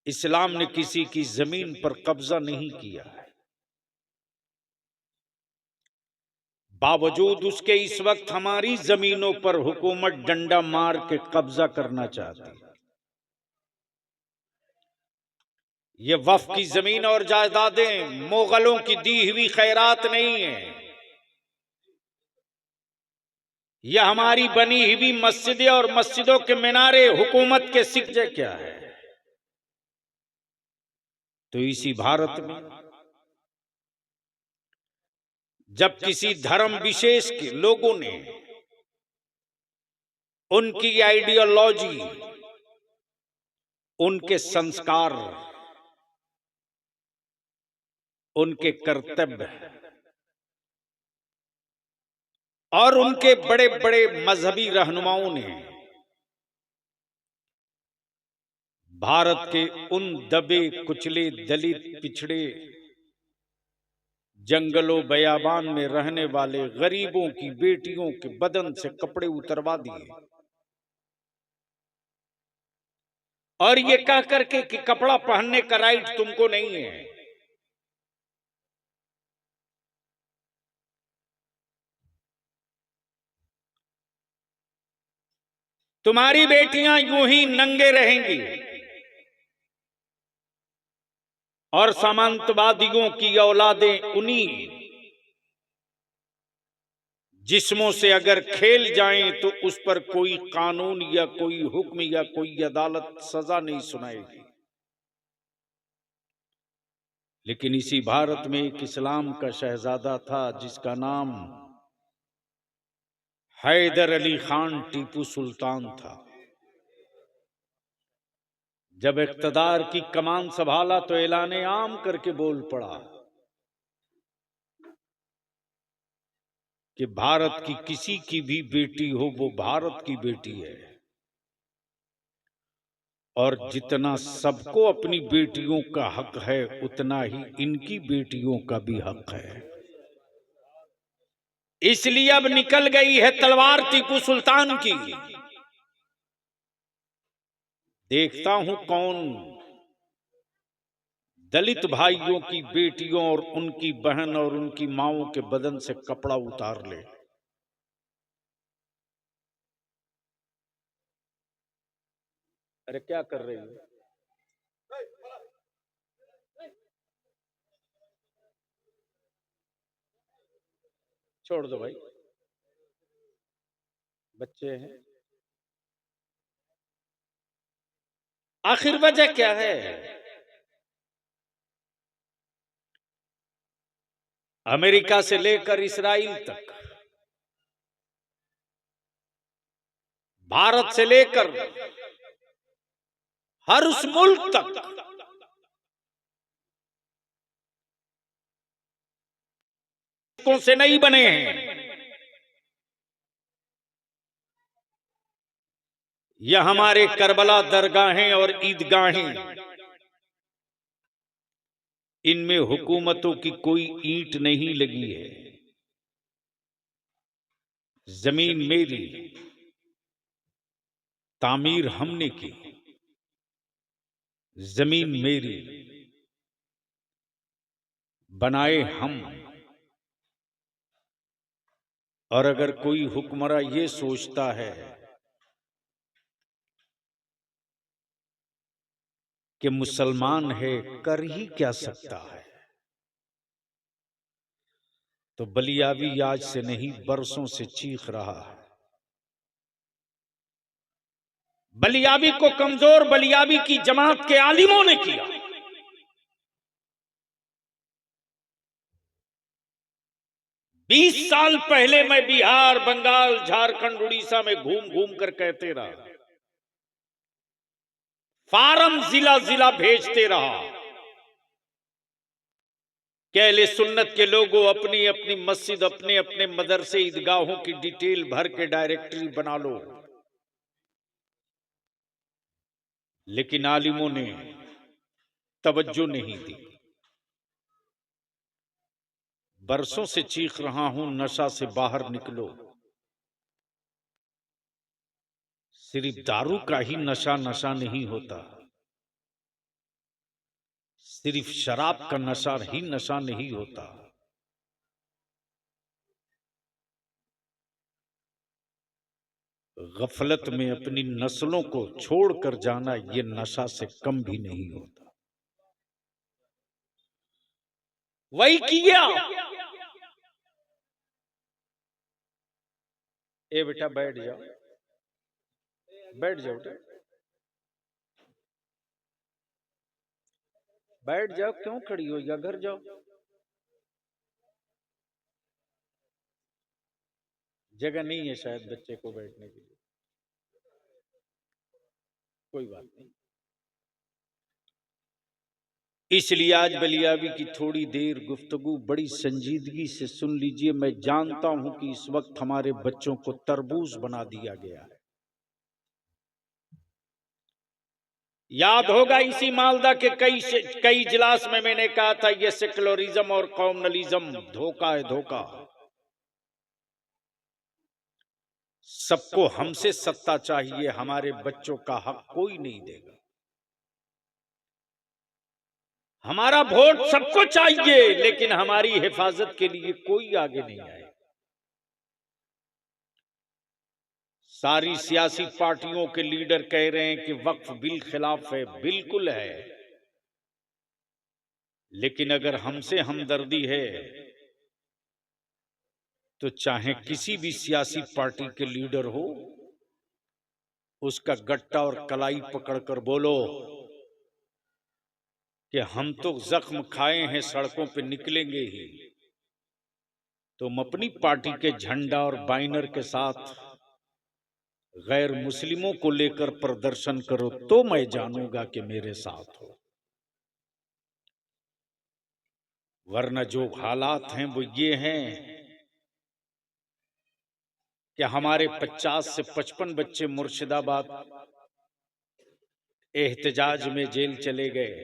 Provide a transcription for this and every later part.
इस्लाम ने किसी की जमीन पर कब्जा नहीं किया है। बावजूद उसके इस वक्त हमारी जमीनों पर हुकूमत डंडा मार के कब्जा करना चाहती है। ये वक्फ की जमीन और जायदादें मुगलों की दी हुई खैरात नहीं है। यह हमारी बनी हुई मस्जिदें और मस्जिदों के मीनारे हुकूमत के सिक्के क्या है। तो इसी भारत में जब किसी धर्म विशेष के लोगों ने उनकी आइडियोलॉजी, उनके संस्कार, उनके कर्तव्य और उनके बड़े बड़े मजहबी रहनुमाओं ने भारत के उन दबे कुचले दलित पिछड़े जंगलों बयाबान में रहने वाले गरीबों की बेटियों के बदन से कपड़े उतरवा दिए और ये कह करके कि कपड़ा पहनने का राइट तुमको नहीं है। तुम्हारी बेटियां यूं ही नंगे रहेंगी और सामंतवादियों की औलादें उन्हीं जिस्मों से अगर खेल जाएं तो उस पर कोई कानून या कोई हुक्म या कोई अदालत सजा नहीं सुनाएगी। लेकिन इसी भारत में एक इस्लाम का शहजादा था जिसका नाम हैदर अली खान टीपू सुल्तान था। जब इख्तदार की कमान संभाला तो ऐलाने आम करके बोल पड़ा कि भारत की किसी की भी बेटी हो वो भारत की बेटी है और जितना सबको अपनी बेटियों का हक है उतना ही इनकी बेटियों का भी हक है। इसलिए अब निकल गई है तलवार टीपू सुल्तान की। देखता हूं कौन दलित भाइयों की बेटियों और उनकी बहन और उनकी माओं के बदन से कपड़ा उतार ले। अरे क्या कर रही हो? छोड़ दो भाई, बच्चे हैं। आखिर वजह क्या है? अमेरिका से लेकर इस्राइल तक, भारत से लेकर हर उस मुल्क तक से नहीं बने हैं। यह हमारे करबला दरगाहें और ईदगाहें, इनमें हुकूमतों की कोई ईंट नहीं लगी है। जमीन मेरी, तामीर हमने की। जमीन मेरी, बनाए हम। और अगर कोई हुक्मरान ये सोचता है कि मुसलमान है कर ही क्या सकता है, तो बलियावी आज से नहीं बरसों से चीख रहा है। बलियावी को कमजोर बलियावी की जमात के आलिमों ने किया। 20 साल पहले मैं बिहार, बंगाल, झारखंड, उड़ीसा में घूम घूम कर कहते रहा, फार्म जिला जिला भेजते रहा कि अहले सुन्नत के लोगों अपनी अपनी मस्जिद, अपने अपने मदरसे, ईदगाहों की डिटेल भर के डायरेक्टरी बना लो। लेकिन आलिमों ने तवज्जो नहीं दी। बरसों से चीख रहा हूं, नशा से बाहर निकलो। सिर्फ दारू का ही नशा नशा नहीं होता। सिर्फ शराब का नशा ही नशा नहीं होता, गफलत में अपनी नस्लों को छोड़कर जाना ये नशा से कम भी नहीं होता। वही किया। ए बेटा बैठ जाओ, बैठ जाओ, बैठ जाओ, क्यों खड़ी हो, या घर जाओ। जगह नहीं है शायद बच्चे को बैठने के लिए, कोई बात नहीं। इसलिए आज बलियावी की थोड़ी देर गुफ्तगू बड़ी संजीदगी से सुन लीजिए। मैं जानता हूं कि इस वक्त हमारे बच्चों को तरबूज बना दिया गया है। याद होगा इसी मालदा के कई इजलास में मैंने कहा था यह सेकुलरिज्म और कॉम्युनलिज्म धोखा है, धोखा। सबको हमसे सत्ता चाहिए, हमारे बच्चों का हक कोई नहीं देगा। हमारा वोट सबको चाहिए, लेकिन हमारी हिफाजत के लिए कोई आगे नहीं आए। सारी सियासी पार्टियों के लीडर कह रहे हैं कि वक्फ बिल खिलाफ है, बिल्कुल है, लेकिन अगर हमसे हमदर्दी है तो चाहे किसी भी सियासी पार्टी के लीडर हो, उसका गट्टा और कलाई पकड़कर बोलो कि हम तो जख्म खाए हैं, सड़कों पे निकलेंगे ही। तुम अपनी पार्टी के झंडा और बैनर के साथ गैर मुस्लिमों को लेकर प्रदर्शन करो तो मैं जानूंगा कि मेरे साथ हो, वरना जो हालात हैं वो ये हैं कि हमारे 50 से 55 बच्चे मुर्शिदाबाद एहतजाज में जेल चले गए।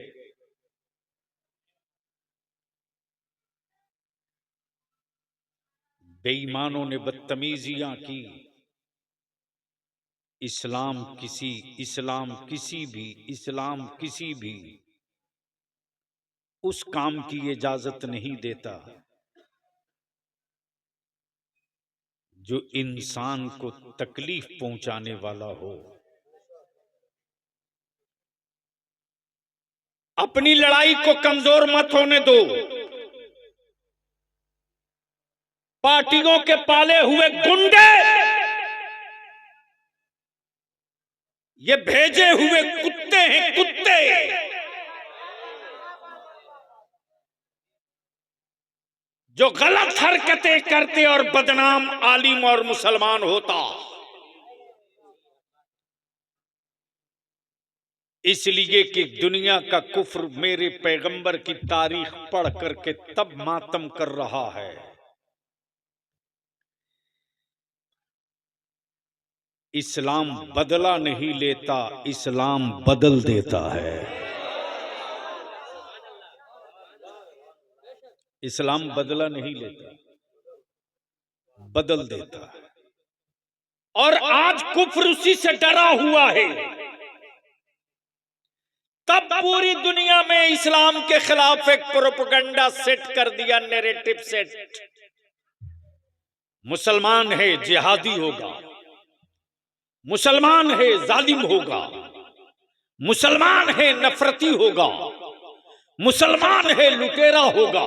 बेईमानों ने बदतमीजियां की। इस्लाम किसी भी उस काम की इजाजत नहीं देता जो इंसान को तकलीफ पहुंचाने वाला हो। अपनी लड़ाई को कमजोर मत होने दो। पार्टियों के पाले हुए गुंडे, ये भेजे हुए कुत्ते हैं, कुत्ते। जो गलत हरकतें करते और बदनाम आलिम और मुसलमान होता। इसलिए कि दुनिया का कुफ्र मेरे पैगंबर की तारीख पढ़ करके तब मातम कर रहा है। इस्लाम बदला नहीं लेता, इस्लाम बदल देता है। इस्लाम बदला नहीं लेता, बदल देता है। और आज कुफ्र उसी से डरा हुआ है। तब पूरी दुनिया में इस्लाम के खिलाफ एक प्रोपेगेंडा सेट कर दिया, नैरेटिव सेट। मुसलमान है जिहादी होगा, मुसलमान है जालिम होगा, मुसलमान है नफरती होगा, मुसलमान है लुटेरा होगा,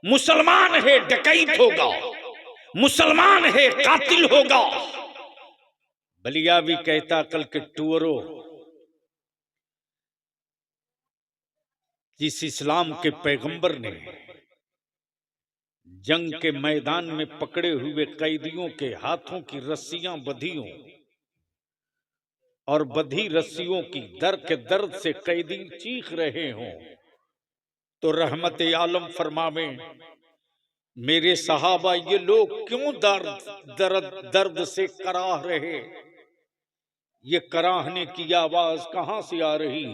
मुसलमान है डकैत होगा, मुसलमान है कातिल होगा। बलियावी कहता कल के टूअरो, जिस इस्लाम के पैगंबर ने जंग के मैदान में पकड़े हुए कैदियों के हाथों की रस्सियां बंधी हों और बंधी रस्सियों की दर्द के दर्द से कैदी चीख रहे हों, तो रहमत आलम फरमावे, मेरे सहाबा ये लोग क्यों दर्द से कराह रहे, ये कराहने की आवाज कहां से आ रही।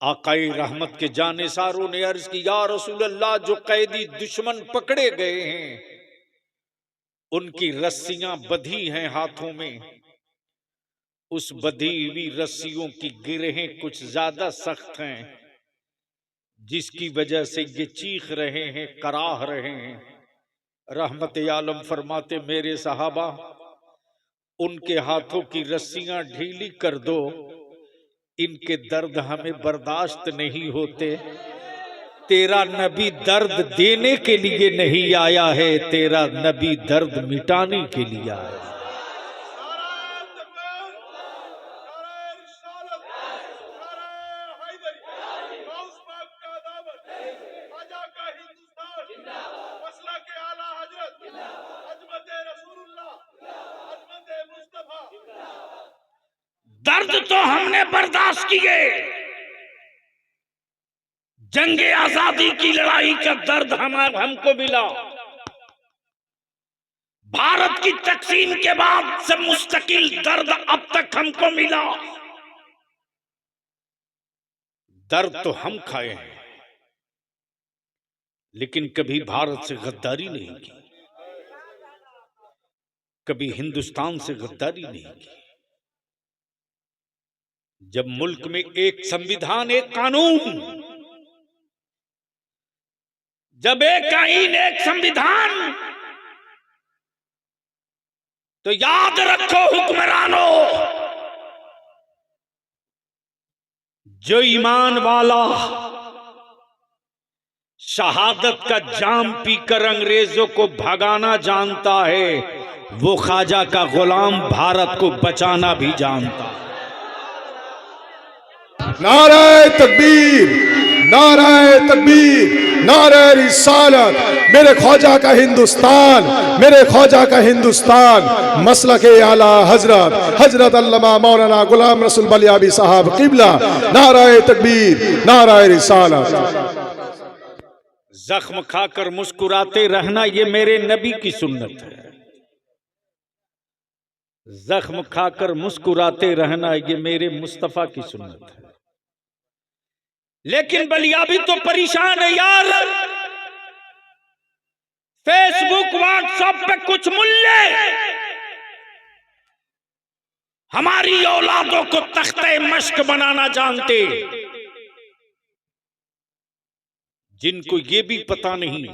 आकाई रहमत के जानिसारों ने अर्ज की, या रसूल अल्लाह, जो कैदी दुश्मन पकड़े गए हैं उनकी रस्सियां बंधी हैं हाथों में। उस बंधी हुई रस्सियों की गिरहें कुछ ज्यादा सख्त हैं, जिसकी वजह से ये चीख रहे हैं, कराह रहे हैं। रहमत आलम फरमाते मेरे सहाबा, उनके हाथों की रस्सियां ढीली कर दो, इनके दर्द हमें बर्दाश्त नहीं होते। तेरा नबी दर्द देने के लिए नहीं आया है, तेरा नबी दर्द मिटाने के लिए आया है। दर्द तो हमने बर्दाश्त किए, जंगे आजादी की लड़ाई का दर्द हमको मिला। भारत की तकसीम के बाद से मुस्तकिल दर्द अब तक हमको मिला। दर्द तो हम खाए हैं, लेकिन कभी भारत से गद्दारी नहीं की, कभी हिंदुस्तान से गद्दारी नहीं की। जब मुल्क में एक संविधान, एक कानून, जब एक आईन, एक संविधान, तो याद रखो हुक्मरानों, जो ईमान वाला शहादत का जाम पीकर अंग्रेजों को भगाना जानता है, वो ख्वाजा का गुलाम भारत को बचाना भी जानता है। नारे तकबीर, नारे तकबीर, नारे रिसालत। मेरे ख्वाजा का हिंदुस्तान, मेरे ख्वाजा का हिंदुस्तान, मसलक आला हजरत हजरत अल्लामा मौलाना गुलाम रसूल बलियाबी साहब किबला। नारे तकबीर, नारे रिसालत। जख्म खाकर मुस्कुराते रहना, ये मेरे नबी की सुन्नत है। जख्म खाकर मुस्कुराते रहना, ये मेरे मुस्तफा की सुन्नत है। लेकिन बलियाबी तो परेशान है यार। फेसबुक, व्हाट्सएप पे कुछ मुल्ले हमारी औलादों को तख्ते मश्क बनाना जानते, जिनको ये भी पता नहीं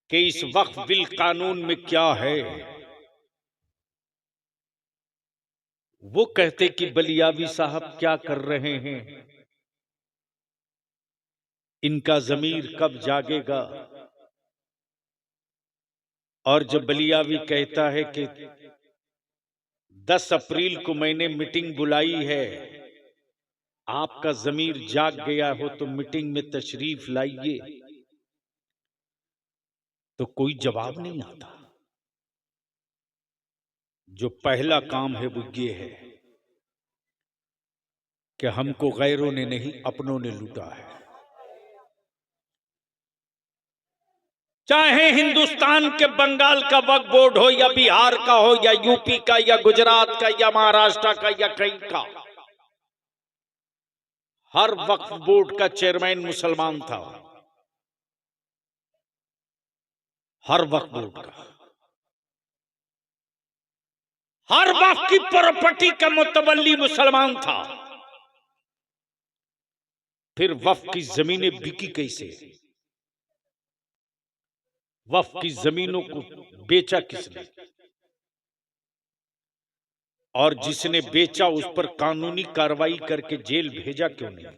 कि इस वक्फ बिल कानून में क्या है। वो कहते कि बलियाबी साहब क्या कर रहे हैं, इनका जमीर कब जागेगा। और जब बलियाबी कहता है कि 10 अप्रैल को मैंने मीटिंग बुलाई है, आपका जमीर जाग गया हो तो मीटिंग में तशरीफ लाइए, तो कोई जवाब नहीं आता। जो पहला काम है वो ये है कि हमको गैरों ने नहीं, अपनों ने लूटा है। चाहे हिंदुस्तान के बंगाल का वक्फ बोर्ड हो, या बिहार का हो, या यूपी का, या गुजरात का, या महाराष्ट्र का, या कहीं का, हर वक्फ बोर्ड का चेयरमैन मुसलमान था। हर वक्फ बोर्ड का, हर वक्फ की प्रॉपर्टी का मुतवल्ली मुसलमान था। फिर वक्फ की जमीनें बिकी कैसे? वक्फ की जमीनों को बेचा किसने? और जिसने बेचा उस पर कानूनी कार्रवाई करके जेल भेजा क्यों नहीं?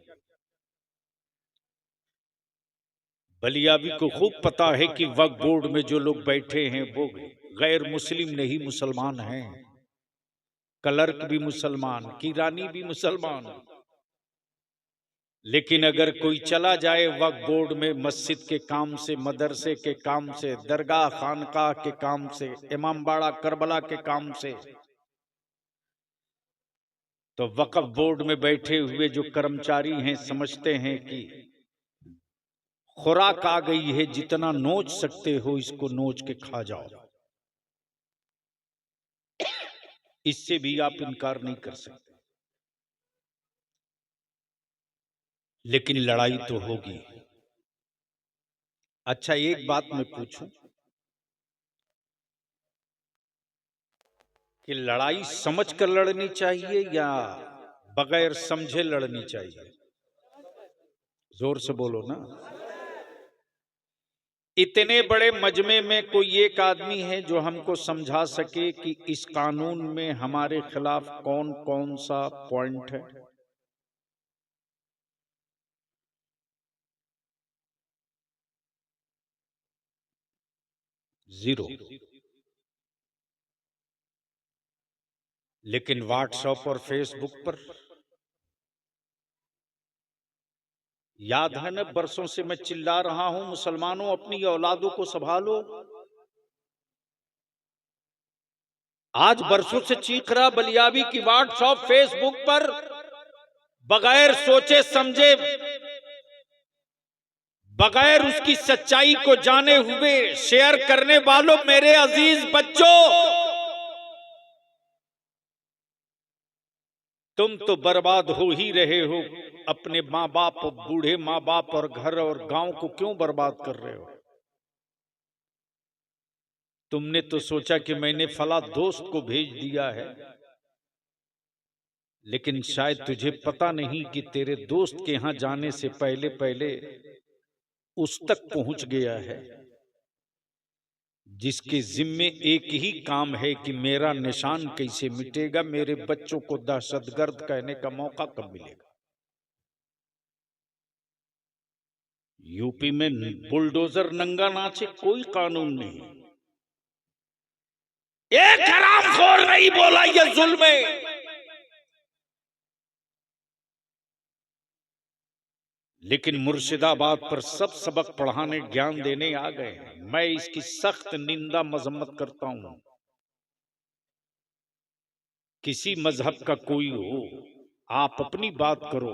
बलियाबी को खूब पता है कि वक्फ बोर्ड में जो लोग बैठे हैं वो गैर मुस्लिम नहीं, मुसलमान हैं। क्लर्क भी मुसलमान, किरानी भी मुसलमान। लेकिन अगर कोई चला जाए वक्फ बोर्ड में मस्जिद के काम से, मदरसे के काम से, दरगाह खानकाह के काम से, इमामबाड़ा करबला के काम से, तो वक्फ बोर्ड में बैठे हुए जो कर्मचारी हैं समझते हैं कि खुराक आ गई है, जितना नोच सकते हो इसको नोच के खा जाओ। इससे भी आप इनकार नहीं कर सकते। लेकिन लड़ाई तो होगी। अच्छा, एक बात मैं पूछूं कि लड़ाई समझकर लड़नी चाहिए या बगैर समझे लड़नी चाहिए? जोर से बोलो ना। इतने बड़े मजमे में कोई एक आदमी है जो हमको समझा सके कि इस कानून में हमारे खिलाफ कौन कौन सा पॉइंट है? जीरो। लेकिन व्हाट्सएप और फेसबुक पर याद है ना, बरसों से मैं चिल्ला रहा हूं, मुसलमानों अपनी औलादों को संभालो। आज बरसों से चीख रहा बलियाबी की व्हाट्सएप फेसबुक पर बगैर सोचे समझे, बगैर उसकी सच्चाई को जाने हुए शेयर करने वालों, मेरे अजीज बच्चों, तुम तो बर्बाद हो ही रहे हो। अपने माँ बाप, बूढ़े माँ बाप और घर और गांव को क्यों बर्बाद कर रहे हो? तुमने तो सोचा कि मैंने फला दोस्त को भेज दिया है, लेकिन शायद तुझे पता नहीं कि तेरे दोस्त के यहां जाने से पहले पहले उस तक पहुंच गया है जिसके जिम्मे एक ही काम है कि मेरा निशान कैसे मिटेगा, मेरे बच्चों को दहशतगर्द कहने का मौका कब मिलेगा। यूपी में बुलडोजर नंगा नाचे, कोई कानून नहीं, एक हरामखोर नहीं बोला ये जुल्म है। लेकिन मुर्शिदाबाद पर सब सबक पढ़ाने, ज्ञान देने आ गए हैं। मैं इसकी सख्त निंदा मजम्मत करता हूं। किसी मजहब का कोई हो, आप अपनी बात करो,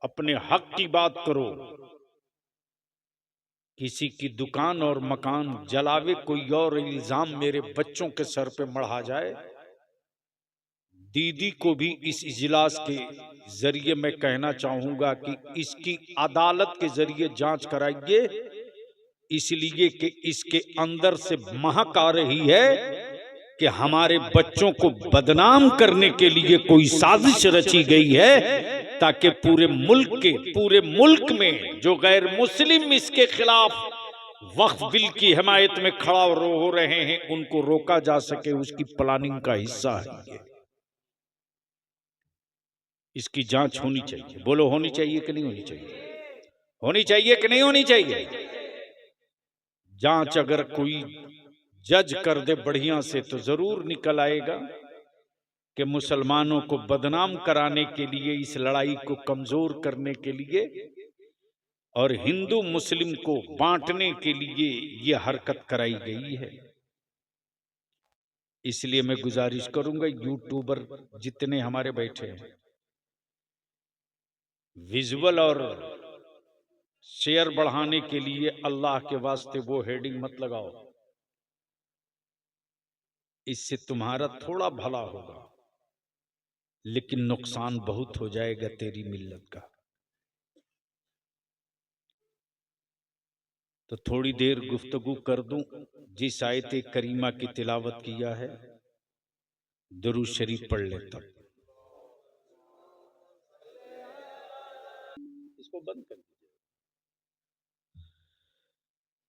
अपने हक की बात करो। किसी की दुकान और मकान जलावे कोई और इल्जाम मेरे बच्चों के सर पे मढ़ा जाए, दीदी को भी इस इजलास के जरिए मैं कहना चाहूंगा कि इसकी अदालत के जरिए जांच कराइए, इसलिए कि इसके अंदर से महक आ रही है कि हमारे बच्चों को बदनाम करने के लिए कोई साजिश रची गई है, ताकि पूरे मुल्क में जो गैर मुस्लिम इसके खिलाफ वक्फ बिल की हिमायत में खड़ा हो रहे हैं, उनको रोका जा सके। उसकी प्लानिंग का हिस्सा है ये। इसकी जांच होनी चाहिए। बोलो, होनी चाहिए कि नहीं होनी चाहिए? होनी चाहिए कि नहीं होनी चाहिए? जांच अगर कोई जज कर दे बढ़िया से तो जरूर निकल आएगा कि मुसलमानों को बदनाम कराने के लिए, इस लड़ाई को कमजोर करने के लिए और हिंदू मुस्लिम को बांटने के लिए यह हरकत कराई गई है। इसलिए मैं गुजारिश करूंगा, यूट्यूबर जितने हमारे बैठे हैं, विजुअल और शेयर बढ़ाने के लिए अल्लाह के वास्ते वो हेडिंग मत लगाओ। इससे तुम्हारा थोड़ा भला होगा, लेकिन नुकसान बहुत हो जाएगा तेरी मिल्लत का। तो थोड़ी देर गुफ्तगू कर दूं। जिस आयत करीमा की तिलावत किया है, दुरूद शरीफ पढ़ लेता। इसको बंद कर दीजिए।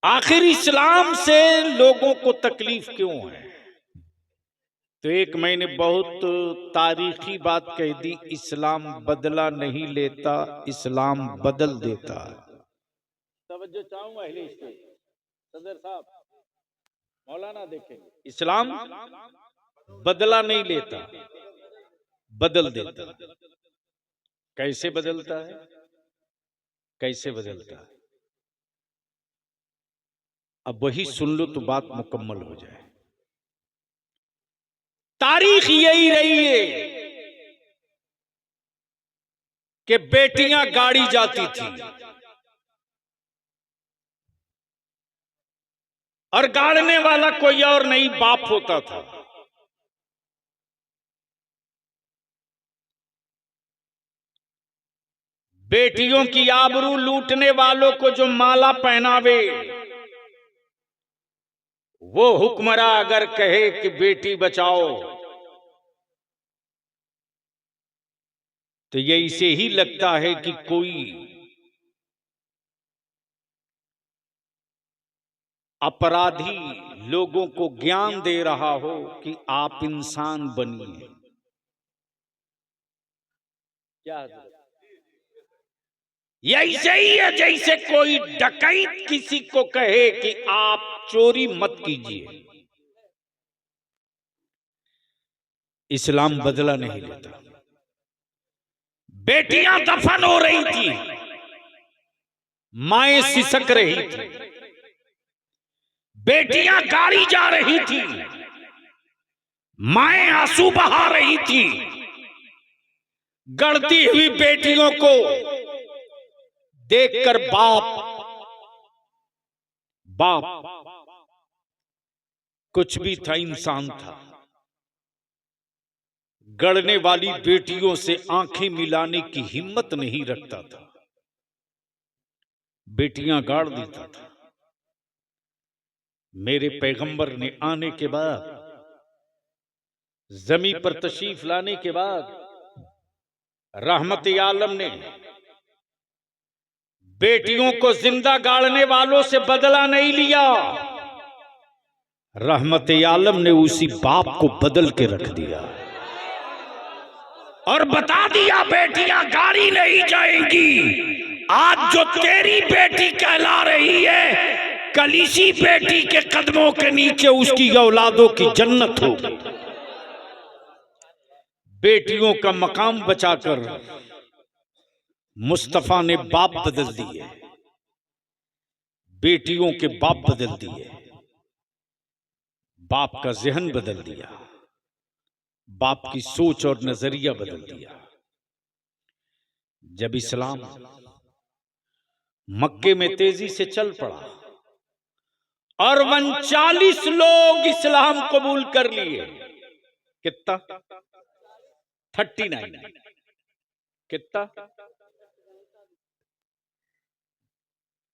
आखिर इस्लाम से लोगों को तकलीफ क्यों है? तो एक मैंने बहुत तारीखी बात कह दी, इस्लाम बदला नहीं लेता, इस्लाम बदल देता है। तवज्जो चाहूंगा अहले स्टेज, सदर साहब, मौलाना देखेंगे। इस्लाम बदला नहीं लेता, बदल देता। कैसे बदलता है? कैसे बदलता है? अब वही सुन लो तो बात मुकम्मल हो जाए। तारीख यही रही है कि बेटियां गाड़ी जाती थी और गाड़ने वाला कोई और नहीं, बाप होता था। बेटियों की आबरू लूटने वालों को जो माला पहनावे, वो हुक्मरा अगर कहे कि बेटी बचाओ, तो ये इसे ही लगता है कि कोई अपराधी लोगों को ज्ञान दे रहा हो कि आप इंसान बनिए। क्या यही सही है जैसे कोई डकैत किसी को कहे कि आप चोरी मत कीजिए। इस्लाम बदला नहीं लेता। बेटियां दफन हो रही थी, माएं सिसक रही थी, बेटियां गाड़ी जा रही थी, माएं आंसू बहा रही थी। गढ़ती हुई बेटियों को देखकर बाप कुछ भी था, इंसान था, गढ़ने वाली बेटियों से आंखें मिलाने की हिम्मत नहीं रखता था, बेटियां गाड़ देता था। मेरे पैगंबर ने आने के बाद, जमीन पर तशरीफ लाने के बाद, रहमत आलम ने बेटियों को जिंदा गाड़ने वालों से बदला नहीं लिया। रहमत आलम ने उसी बाप को बदल के रख दिया और बता दिया बेटियां गाड़ी नहीं जाएंगी। आज जो तेरी बेटी कहला रही है, कल इसी बेटी के कदमों के नीचे उसकी औलादों की जन्नत होगी। बेटियों का मकाम बचाकर मुस्तफा ने बाप बदल दिए, बेटियों के बाप बदल दिए, बाप का जहन बदल दिया, बाप की सोच और नजरिया बदल दिया। जब इस्लाम मक्के में तेजी से चल पड़ा और 39 लोग इस्लाम कबूल कर लिए। कितना? 39। कितना?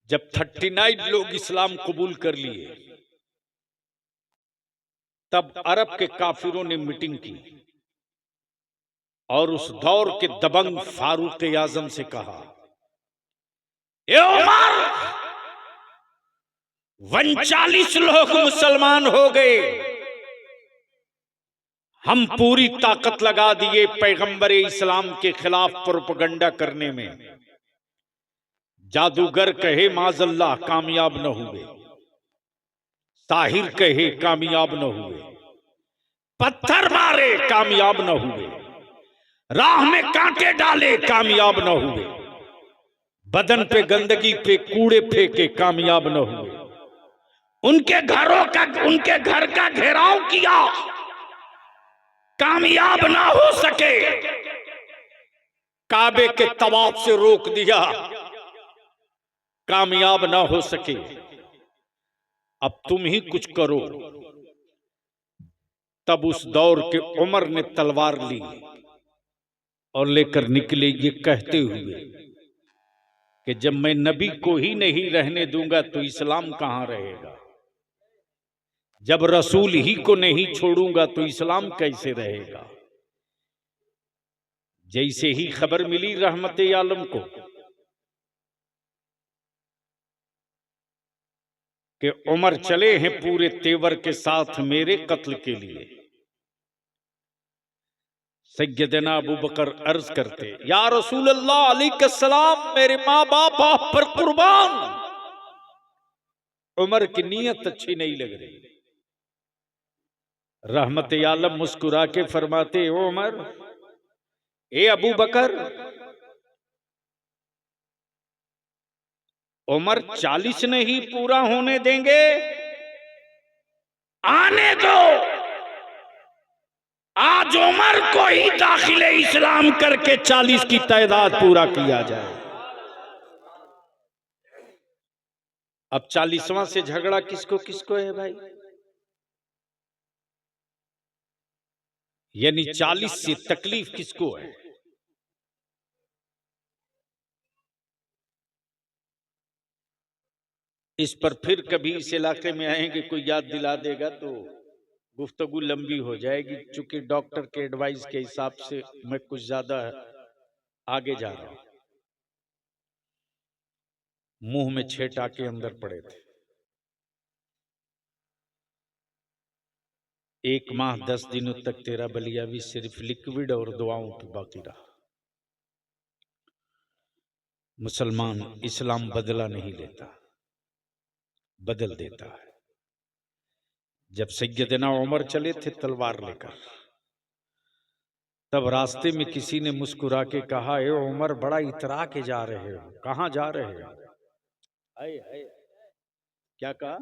जब 39 लोग इस्लाम कबूल कर लिए, तब अरब के काफिरों ने मीटिंग की और उस दौर के दबंग फारूक आजम से कहा, ए उमर, 39 लोग मुसलमान हो गए, हम पूरी ताकत लगा दिए पैगंबर इस्लाम के खिलाफ प्रोपेगेंडा करने में। जादूगर कहे माजल्लाह कामयाब न हुए, साहिर कहे कामयाब न हुए, पत्थर मारे कामयाब न हुए, राह में कांटे डाले कामयाब न हुए, बदन पे गंदगी पे कूड़े फेंके कामयाब न हुए, उनके घर का घेराव किया, कामयाब ना हो सके, काबे के तवाफ से रोक दिया, कामयाब ना हो सके। अब तुम ही कुछ करो। तब उस दौर के उमर ने तलवार ली और लेकर निकले, ये कहते हुए कि जब मैं नबी को ही नहीं रहने दूंगा तो इस्लाम कहां रहेगा, जब रसूल ही को नहीं छोड़ूंगा तो इस्लाम कैसे रहेगा। जैसे ही खबर मिली रहमत आलम को कि उमर चले हैं पूरे तेवर के साथ मेरे कत्ल के लिए, सैयदना अबू बकर अर्ज करते, या रसूल अल्लाह अलैहिस्सलाम, मेरे माँ बाप आप पर कुर्बान। उमर की नीयत अच्छी नहीं लग रही। रहमत आलम मुस्कुरा के फरमाते, ओ उमर, ए अबू बकर, उमर 40 नहीं पूरा होने देंगे, आने दो। आज उमर को ही दाखिले इस्लाम करके 40 की तादाद पूरा किया जाए। अब 40वां से झगड़ा किसको किसको है भाई? यानी 40 से तकलीफ किसको है? इस पर फिर कभी इस इलाके में आएंगे, कोई याद दिला देगा तो गुफ्तगू लंबी हो जाएगी। चूंकि डॉक्टर के एडवाइस के हिसाब से मैं कुछ ज्यादा आगे जा रहा हूं। मुंह में 6 टाके अंदर पड़े थे। 1 माह 10 दिनों तक तेरा बलिया भी सिर्फ लिक्विड और दुआओं की बाकी रहा। मुसलमान इस्लाम बदला नहीं लेता, बदल देता है। जब सैयदना उमर चले थे तलवार लेकर, तब रास्ते में किसी ने मुस्कुरा के कहा, ए उमर बड़ा इतरा के जा रहे हो, कहां जा रहे हो? आए आए, क्या कहा?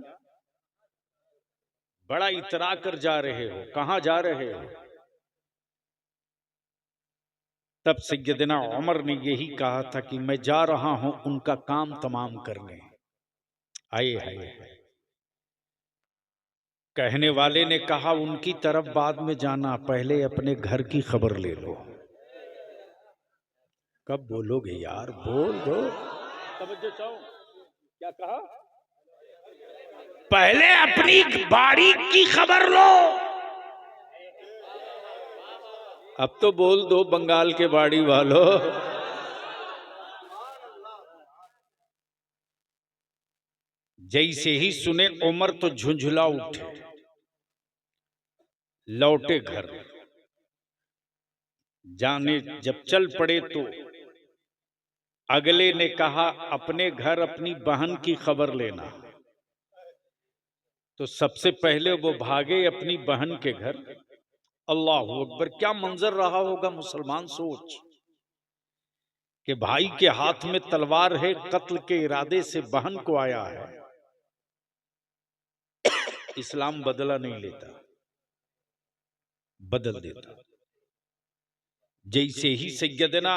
बड़ा इतरा कर जा रहे हो, कहां जा रहे हो? तब सैयदना उमर ने यही कहा था कि मैं जा रहा हूं उनका काम तमाम करने। आए हाय, कहने वाले ने कहा, उनकी तरफ बाद में जाना, पहले अपने घर की खबर ले लो। कब बोलोगे यार, बोल दो। समझो चाहो क्या कहा? पहले अपनी बाड़ी की खबर लो। अब तो बोल दो बंगाल के बाड़ी वालों। जैसे ही सुने उमर तो झुंझुला उठे, लौटे घर। जाने जब चल पड़े तो अगले ने कहा, अपने घर अपनी बहन की खबर लेना। तो सबसे पहले वो भागे अपनी बहन के घर। अल्लाह अकबर, क्या मंजर रहा होगा मुसलमान, सोच कि भाई के हाथ में तलवार है, कत्ल के इरादे से बहन को आया है। इस्लाम बदला नहीं लेता, बदल देता। जैसे ही सैयदना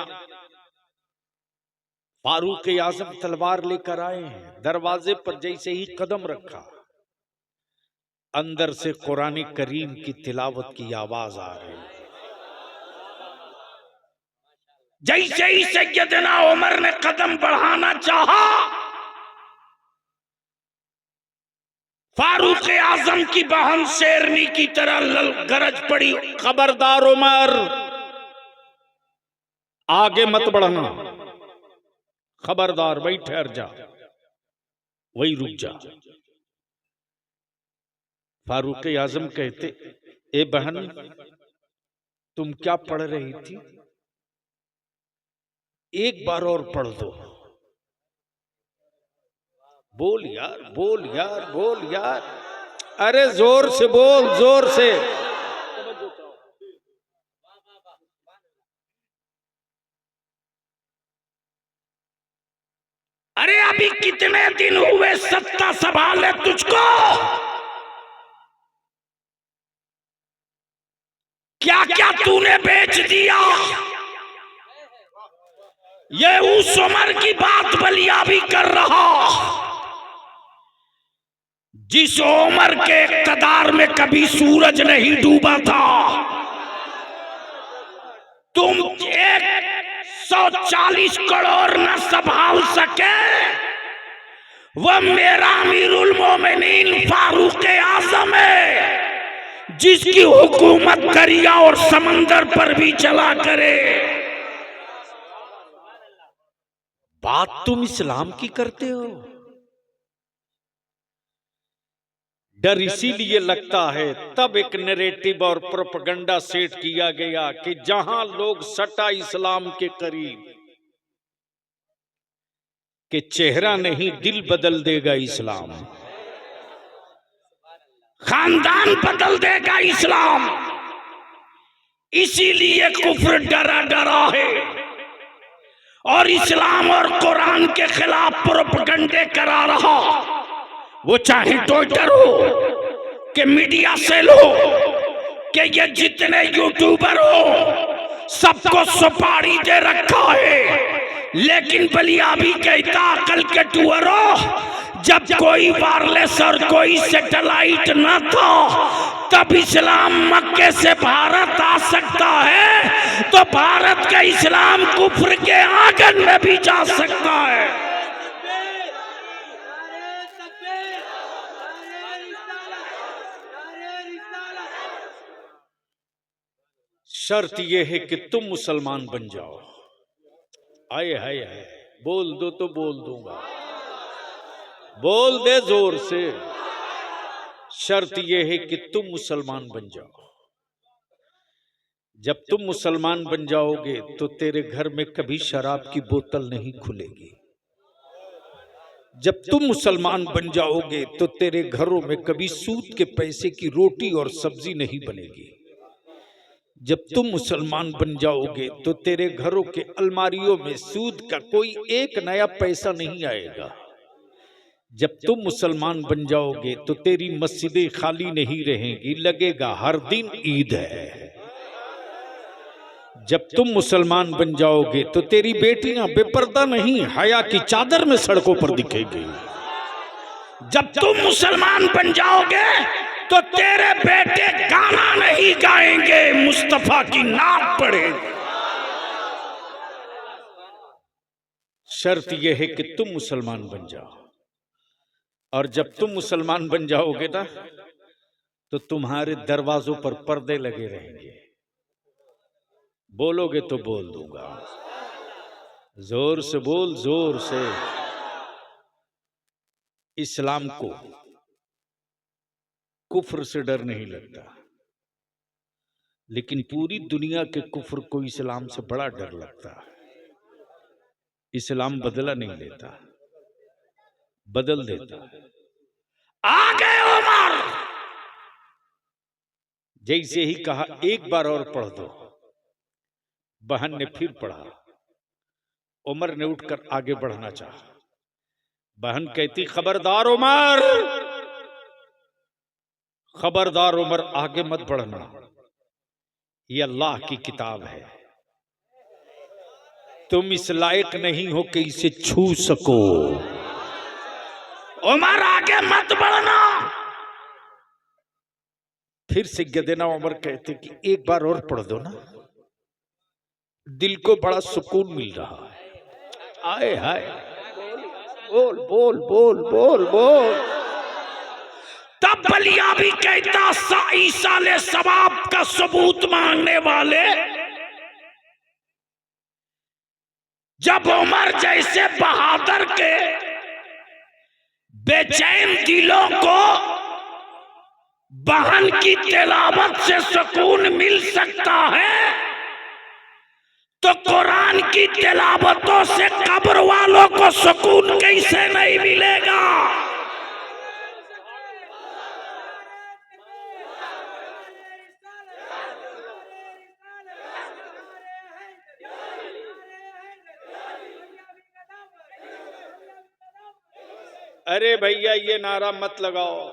फारूक आजम तलवार लेकर आए हैं, दरवाजे पर जैसे ही कदम रखा, अंदर से कुरान करीम की तिलावत की आवाज आ रही है। जैसे ही सैयदना उमर ने कदम बढ़ाना चाहा, फारूक आजम की बहन शेरनी की तरह गरज पड़ी, खबरदार उमर, आगे मत बढ़ना, खबरदार, वही ठहर जा, वही रुक जा। फारूक आजम कहते, ए बहन, तुम क्या पढ़ रही थी? एक बार और पढ़ दो। बोल यार, बोल यार, बोल यार, अरे जोर से बोल, जोर से। अरे अभी कितने दिन हुए सत्ता संभाले तुझको? क्या क्या तूने बेच दिया? ये उस उमर की बात बलिया भी कर रहा, जिस उमर के इक़्तिदार में कभी सूरज नहीं डूबा था। तुम 140 करोड़ न संभाल सके, वह मेरा अमीरुल मोमिनीन फारूक आजम है, जिसकी हुकूमत दरिया और समंदर पर भी चला करे। बात तुम इस्लाम की करते हो। डर इसीलिए लगता है, तब एक नैरेटिव और प्रोपेगेंडा सेट किया गया कि जहां लोग सटा इस्लाम के करीब, कि चेहरा नहीं दिल बदल देगा इस्लाम, खानदान बदल देगा इस्लाम। इसीलिए कुफ्र डरा डरा है और इस्लाम और कुरान के खिलाफ प्रोपेगेंडे करा रहा। वो चाहे ट्विटर हो कि मीडिया सेल हो कि ये जितने यूट्यूबर हो, सबको सुपारी दे रखा है। लेकिन बलिया भी कहता, अकल के टूअरो, जब कोई वायरलेस और कोई सैटेलाइट न था, तब इस्लाम मक्के से भारत आ सकता है, तो भारत का इस्लाम कुफ्र के आंगन में भी जा सकता है। शर्त यह है कि तुम मुसलमान बन जाओ। आए हाय हाय, बोल दो तो बोल दूंगा, बोल दे जोर से। शर्त यह है कि तुम मुसलमान बन जाओ। जब तुम मुसलमान बन जाओगे तो तेरे घर में कभी शराब की बोतल नहीं खुलेगी। जब तुम मुसलमान बन जाओगे तो तेरे घरों में कभी सूद के पैसे की रोटी और सब्जी नहीं बनेगी। जब तुम मुसलमान बन जाओगे तो तेरे घरों के अलमारियों में सूद का कोई एक नया पैसा नहीं आएगा। जब तुम मुसलमान बन जाओगे तो तेरी मस्जिदें खाली नहीं रहेंगी, लगेगा हर दिन ईद है। जब तुम मुसलमान बन जाओगे तो तेरी बेटियां बेपर्दा नहीं, हया की चादर में सड़कों पर दिखेगी। जब तुम मुसलमान बन जाओगे तो तेरे बेटे गाना नहीं गाएंगे, मुस्तफा की नाम पढ़ेंगे। शर्त यह है कि तुम मुसलमान बन जाओ, और जब तुम मुसलमान बन जाओगे ना तो तुम्हारे दरवाजों पर पर्दे लगे रहेंगे। बोलोगे तो बोल दूंगा, जोर से बोल, जोर से। इस्लाम को कुफ्र से डर नहीं लगता, लेकिन पूरी दुनिया के कुफ्र को इस्लाम से बड़ा डर लगता है। इस्लाम बदला नहीं लेता, बदल देता। आ गए उमर, जैसे ही कहा एक बार और पढ़ दो, बहन ने फिर पढ़ा। उमर ने उठकर आगे बढ़ना चाहा। बहन कहती, खबरदार उमर, खबरदार उमर, आगे मत बढ़ना, ये अल्लाह की किताब है, तुम इस लायक नहीं हो कि इसे छू सको। उमर आगे मत बढ़ना। फिर से देना। उमर कहते कि एक बार और पढ़ दो ना, दिल को बड़ा सुकून मिल रहा है। आए हाय, बोल बोल बोल बोल बोल। तब बलिया भी कहता, ईसा ले सवाब का सबूत मांगने वाले, जब उमर जैसे बहादुर के बेचैन दिलों को बहन की तिलावत से सुकून मिल सकता है, तो कुरान की तिलावतों से कब्र वालों को सुकून कैसे नहीं मिलेगा। अरे भैया, ये नारा मत लगाओ।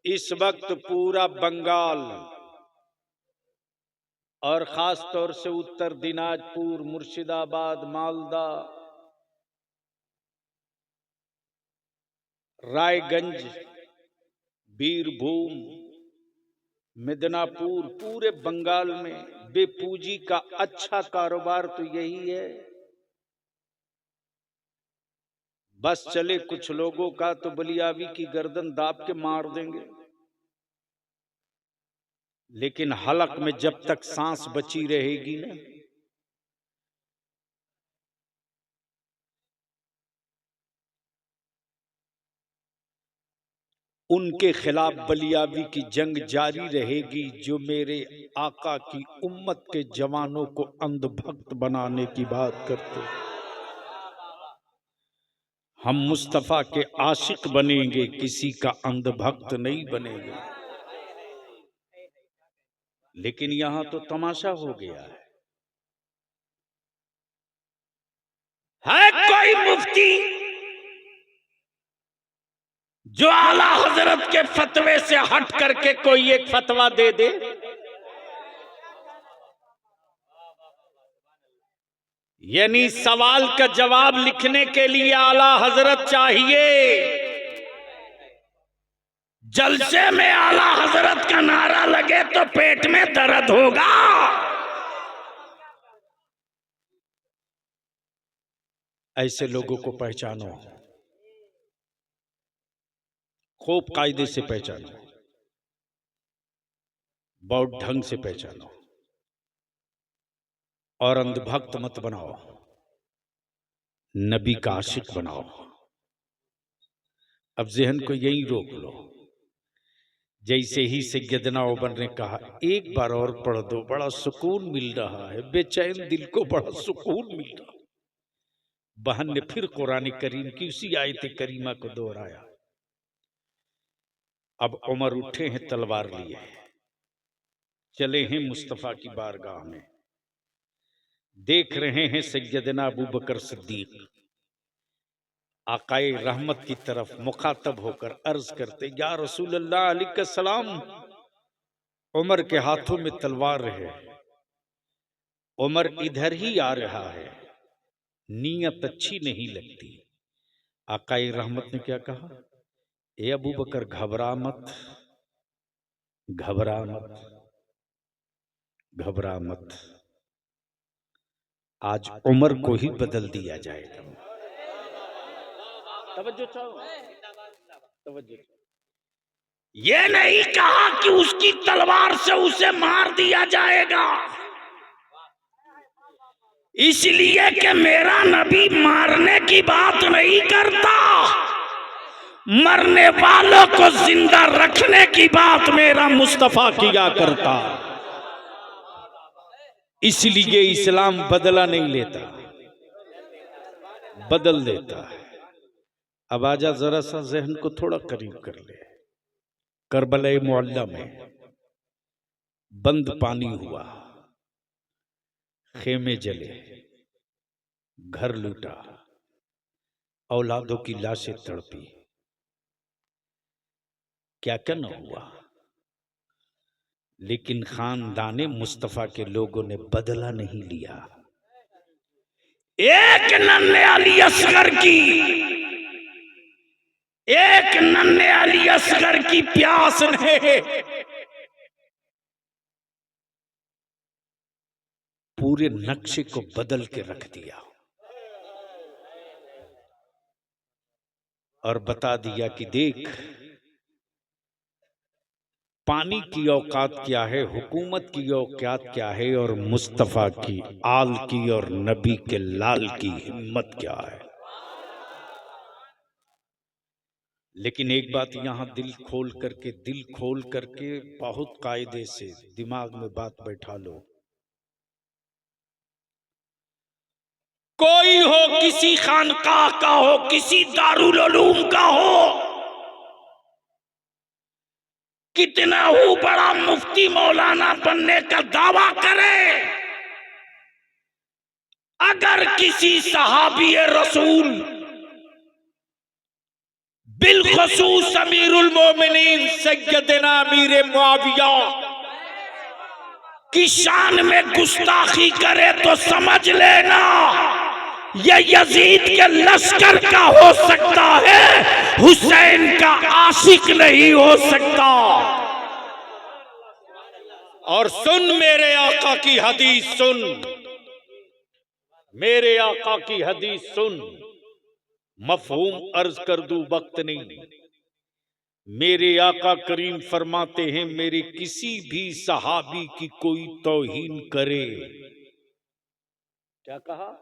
इस वक्त पूरा बंगाल और खास तौर से उत्तर दिनाजपुर, मुर्शिदाबाद, मालदा, रायगंज, बीरभूम, मिदनापुर, पूरे बंगाल में बेपूंजी का अच्छा कारोबार तो यही है। बस चले कुछ लोगों का तो बलियावी की गर्दन दाब के मार देंगे, लेकिन हलक में जब तक सांस बची रहेगी ना, उनके खिलाफ बलियावी की जंग जारी रहेगी, जो मेरे आका की उम्मत के जवानों को अंधभक्त बनाने की बात करते। हम मुस्तफा के आशिक बनेंगे, किसी का अंधभक्त नहीं बनेंगे। लेकिन यहां तो तमाशा हो गया है कोई मुफ्ती जो आला हजरत के फतवे से हट करके कोई एक फतवा दे दे। यानी सवाल का जवाब लिखने के लिए आला हजरत चाहिए। जलसे में आला हजरत का नारा लगे तो पेट में दर्द होगा। ऐसे लोगों को पहचानो, खूब कायदे से पहचानो, बहुत ढंग से पहचानो, और अंधभक्त मत बनाओ, नबी का आशिक बनाओ। अब जहन को यही रोक लो। जैसे ही सैयदना उमर ने कहा एक बार और पढ़ दो, बड़ा सुकून मिल रहा है, बेचैन दिल को बड़ा सुकून मिल रहा। बहन ने फिर कुरान करीम की उसी आयत करीमा को दोहराया। अब उमर उठे हैं, तलवार लिए चले हैं मुस्तफा की बारगाह में। देख रहे हैं सैयदना अबू बकर सिद्दीक आकाए रहमत की तरफ मुखातब होकर अर्ज करते, या रसूल अल्लाह अलैहि सलाम। उमर के हाथों में तलवार है, उमर इधर ही आ रहा है, नीयत अच्छी नहीं लगती। आकाए रहमत ने क्या कहा, ए अबू बकर घबरा मत, घबरा मत, घबरा मत, आज उमर को ही बदल दिया जाएगा। तवज्जो चाहो, तवज्जो। ये नहीं कहा कि उसकी तलवार से उसे मार दिया जाएगा, इसलिए कि मेरा नबी मारने की बात नहीं करता, मरने वालों को जिंदा रखने की बात मेरा मुस्तफा किया करता। इसलिए इस्लाम बदला नहीं लेता, बदल देता है। अब आजा जरा सा जहन को थोड़ा करीब कर ले। करबला मुअल्ला में बंद पानी हुआ, खेमे जले, घर लूटा, औलादों की लाशें तड़पी, क्या क्या न हुआ, लेकिन खानदाने मुस्तफा के लोगों ने बदला नहीं लिया। एक नन्हे अली असगर की, एक नन्हे अली असगर की प्यास ने पूरे नक्शे को बदल के रख दिया और बता दिया कि देख, पानी की औकात क्या है, हुकूमत की औकात क्या है, और मुस्तफा की आल की और नबी के लाल की हिम्मत क्या है। लेकिन एक बात यहां दिल खोल करके बहुत कायदे से दिमाग में बात बैठा लो। कोई हो, किसी खानकाह का हो, किसी दारुल उलूम का हो, कितना हो बड़ा मुफ्ती मौलाना बनने का दावा करे, अगर किसी सहाबी रसूल बिलखसूस अमीरुल मोमिनीन सैयदना अमीर मुआविया की शान में गुस्ताखी करे तो समझ लेना ये यजीद के लश्कर का हो सकता है, हुसैन का आशिक नहीं हो सकता। और सुन मेरे आका की हदीस सुन, मेरे आका की हदीस सुन, मफहूम अर्ज कर दूं, वक्त नहीं। मेरे आका करीम फरमाते हैं, मेरे किसी भी सहाबी की कोई तौहीन करे, क्या कहा,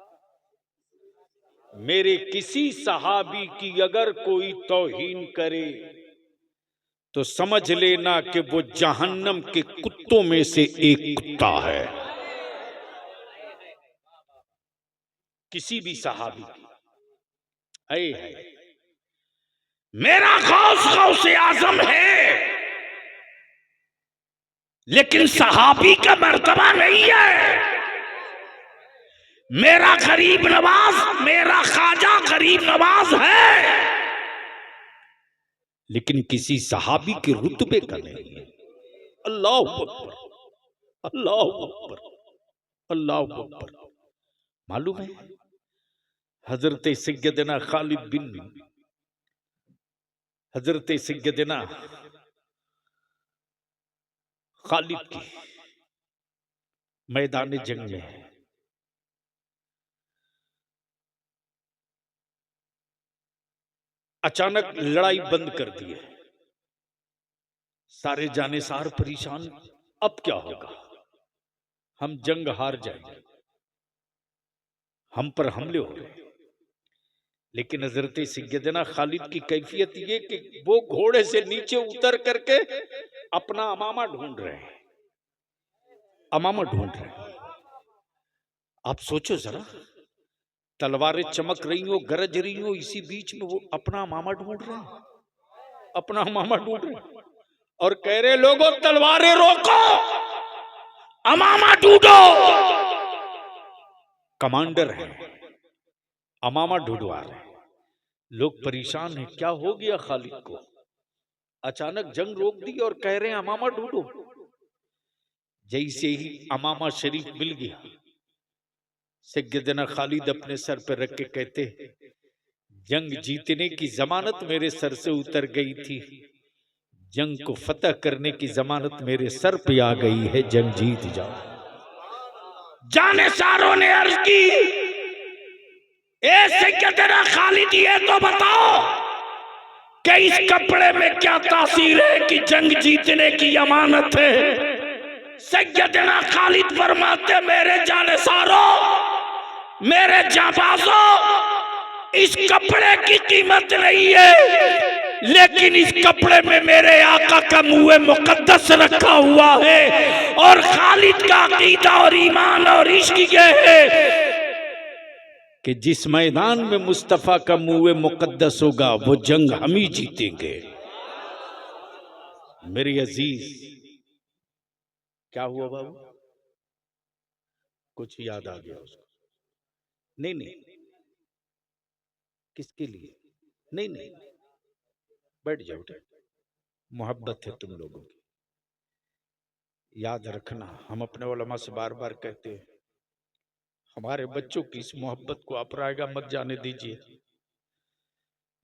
मेरे किसी सहाबी की अगर कोई तौहीन करे तो समझ लेना कि वो जहन्नम के कुत्तों में से एक कुत्ता है। किसी भी सहाबी की है। मेरा गौसे आजम है, लेकिन सहाबी का मर्तबा नहीं है। मेरा गरीब नवाज, मेरा ख्वाजा गरीब नवाज है, लेकिन किसी सहाबी के रुतबे का नहीं है। अल्लाह अकबर, अल्लाह अकबर, अल्लाह अकबर। मालूम है हजरत सैयदना खालिद बिन, हजरत सैयदना खालिद की मैदान जंग में अचानक लड़ाई बंद कर दी है, सारे जानेसार परेशान, अब क्या होगा, हम जंग हार जाएंगे, हम पर हमले हो रहे। लेकिन हजरत सैयदना खालिद की कैफियत ये कि वो घोड़े से नीचे उतर करके अपना अमामा ढूंढ रहे हैं, अमामा ढूंढ रहे हैं। आप सोचो जरा, तलवारें चमक रही हो, गरज रही हो, इसी बीच में वो अपना अमामा ढूंढ रहे हैं, अपना अमामा ढूंढ रहे हैं और कह रहे लोगों तलवारें रोको, अमामा ढूंढो। कमांडर है, अमामा ढूंढवा रहे हैं। लोग परेशान हैं, क्या हो गया खालिद को, अचानक जंग रोक दी और कह रहे हैं अमामा ढूंढो। जैसे ही अमामा शरीफ मिल गया, सैयदना खालिद अपने सर पर रख के कहते, जंग जीतने की जमानत मेरे सर से उतर गई थी, जंग को फतह करने की जमानत मेरे सर पे आ गई है, जंग जीत जाओ। जानिसारों ने अर्ज की, ए सैयदना खालिद ये तो बताओ कि इस कपड़े में क्या तासीर है कि जंग जीतने की अमानत है। सैयदना खालिद फरमाते, मेरे जानिसारों, मेरे जाबाजों, इस कपड़े की कीमत नहीं है, लेकिन इस कपड़े में मेरे आका का मुँह मुकद्दस रखा हुआ है और खालिद का अकीदा और ईमान और इश्क ये है कि जिस मैदान में मुस्तफा का मुँह मुकद्दस होगा वो जंग हम ही जीतेंगे। मेरे अजीज, क्या हुआ बाबू, कुछ याद आ गया उसको? नहीं नहीं, किसके लिए? नहीं नहीं, बैठ जाओ, मोहब्बत है तुम लोगों की। याद रखना, हम अपने उलमा से बार बार कहते हैं, हमारे बच्चों की इस मोहब्बत को आप रायगा मत जाने दीजिए।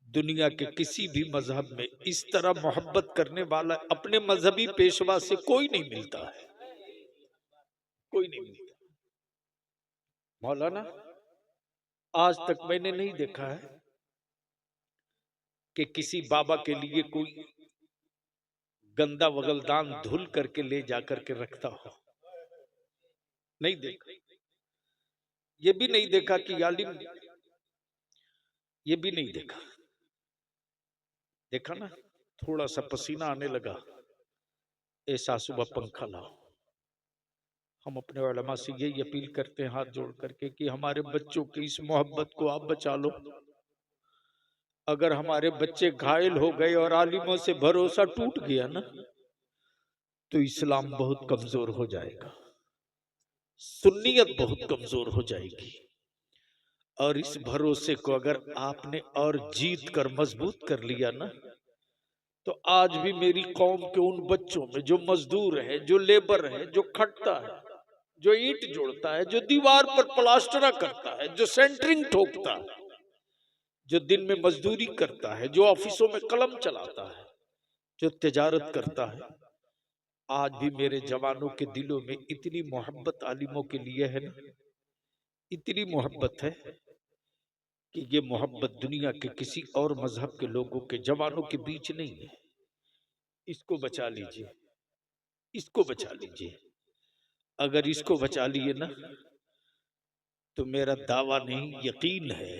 दुनिया के किसी भी मजहब में इस तरह मोहब्बत करने वाला अपने मजहबी पेशवा से कोई नहीं मिलता है, कोई नहीं मिलता। मौलाना, आज तक मैंने नहीं देखा है कि किसी बाबा के लिए कोई गंदा वगलदान धुल करके ले जाकर के रखता हो, नहीं देखा। ये भी नहीं देखा कि आलिम, ये भी नहीं देखा। देखा ना, थोड़ा सा पसीना आने लगा, ऐसा सुबह पंखा लाओ। हम अपने उलमा से यही अपील करते हैं हाथ जोड़ करके कि हमारे बच्चों की इस मोहब्बत को आप बचा लो। अगर हमारे बच्चे घायल हो गए और आलिमों से भरोसा टूट गया ना, तो इस्लाम बहुत कमजोर हो जाएगा, सुन्नियत बहुत कमजोर हो जाएगी। और इस भरोसे को अगर आपने और जीत कर मजबूत कर लिया ना, तो आज भी मेरी कौम के उन बच्चों में जो मजदूर है, जो लेबर है, जो खटता है, जो ईंट जोड़ता है, जो दीवार पर प्लास्टरा करता है, जो सेंटरिंग ठोकता है, जो दिन में मजदूरी करता है, जो ऑफिसों में कलम चलाता है, जो तिजारत करता है, आज भी मेरे जवानों के दिलों में इतनी मोहब्बत आलिमों के लिए है ना, इतनी मोहब्बत है कि ये मोहब्बत दुनिया के किसी और मजहब के लोगों के जवानों के बीच नहीं है। इसको बचा लीजिए, इसको बचा लीजिए। अगर इसको बचा लिए ना, तो मेरा दावा नहीं, यकीन है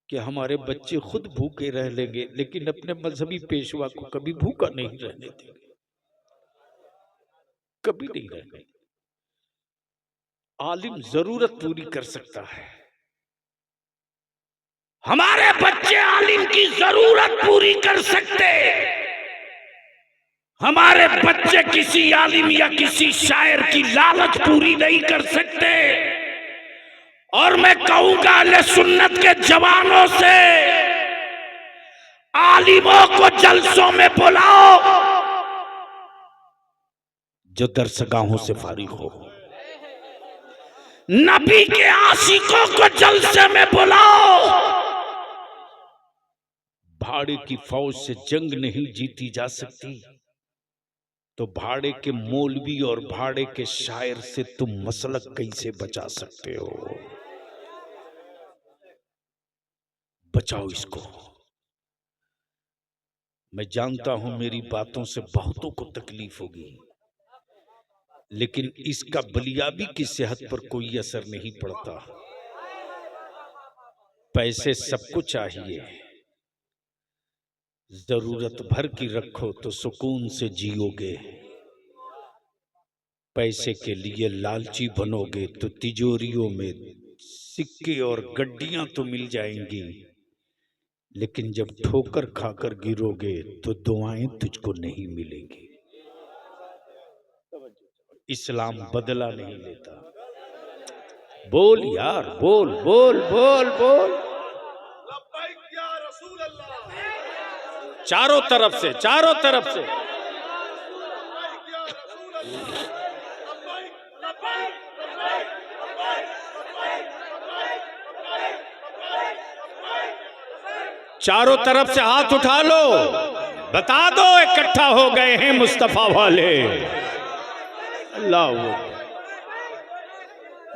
कि हमारे बच्चे खुद भूखे रह लेंगे, लेकिन अपने मजहबी पेशवा को कभी भूखा नहीं रहने देंगे, कभी नहीं रहने। आलिम जरूरत पूरी कर सकता है, हमारे बच्चे आलिम की जरूरत पूरी कर सकते। हमारे बच्चे किसी आलिम या किसी शायर की लालच पूरी नहीं कर सकते। और मैं कहूंगा अहले सुन्नत के जवानों से, आलिमों को जलसों में बुलाओ जो दरसगाहों से फारिग हो, नबी के आशिकों को जलसे में बुलाओ। भाड़े की फौज से जंग नहीं जीती जा सकती, तो भाड़े के मौलवी और भाड़े के शायर से तुम मसलक कैसे बचा सकते हो? बचाओ इसको। मैं जानता हूं मेरी बातों से बहुतों को तकलीफ होगी, लेकिन इसका बलियाबी की सेहत पर कोई असर नहीं पड़ता। पैसे सबको चाहिए, जरूरत भर की रखो तो सुकून से जियोगे, पैसे के लिए लालची बनोगे तो तिजोरियों में सिक्के और गड्डियां तो मिल जाएंगी, लेकिन जब ठोकर खाकर गिरोगे तो दुआएं तुझको नहीं मिलेंगी। इस्लाम बदला नहीं लेता। बोल यार, बोल बोल बोल बोल। चारों तरफ से, चारों तरफ से। चारों तरफ से हाथ उठा लो, बता दो इकट्ठा हो गए हैं मुस्तफा वाले। अल्लाह,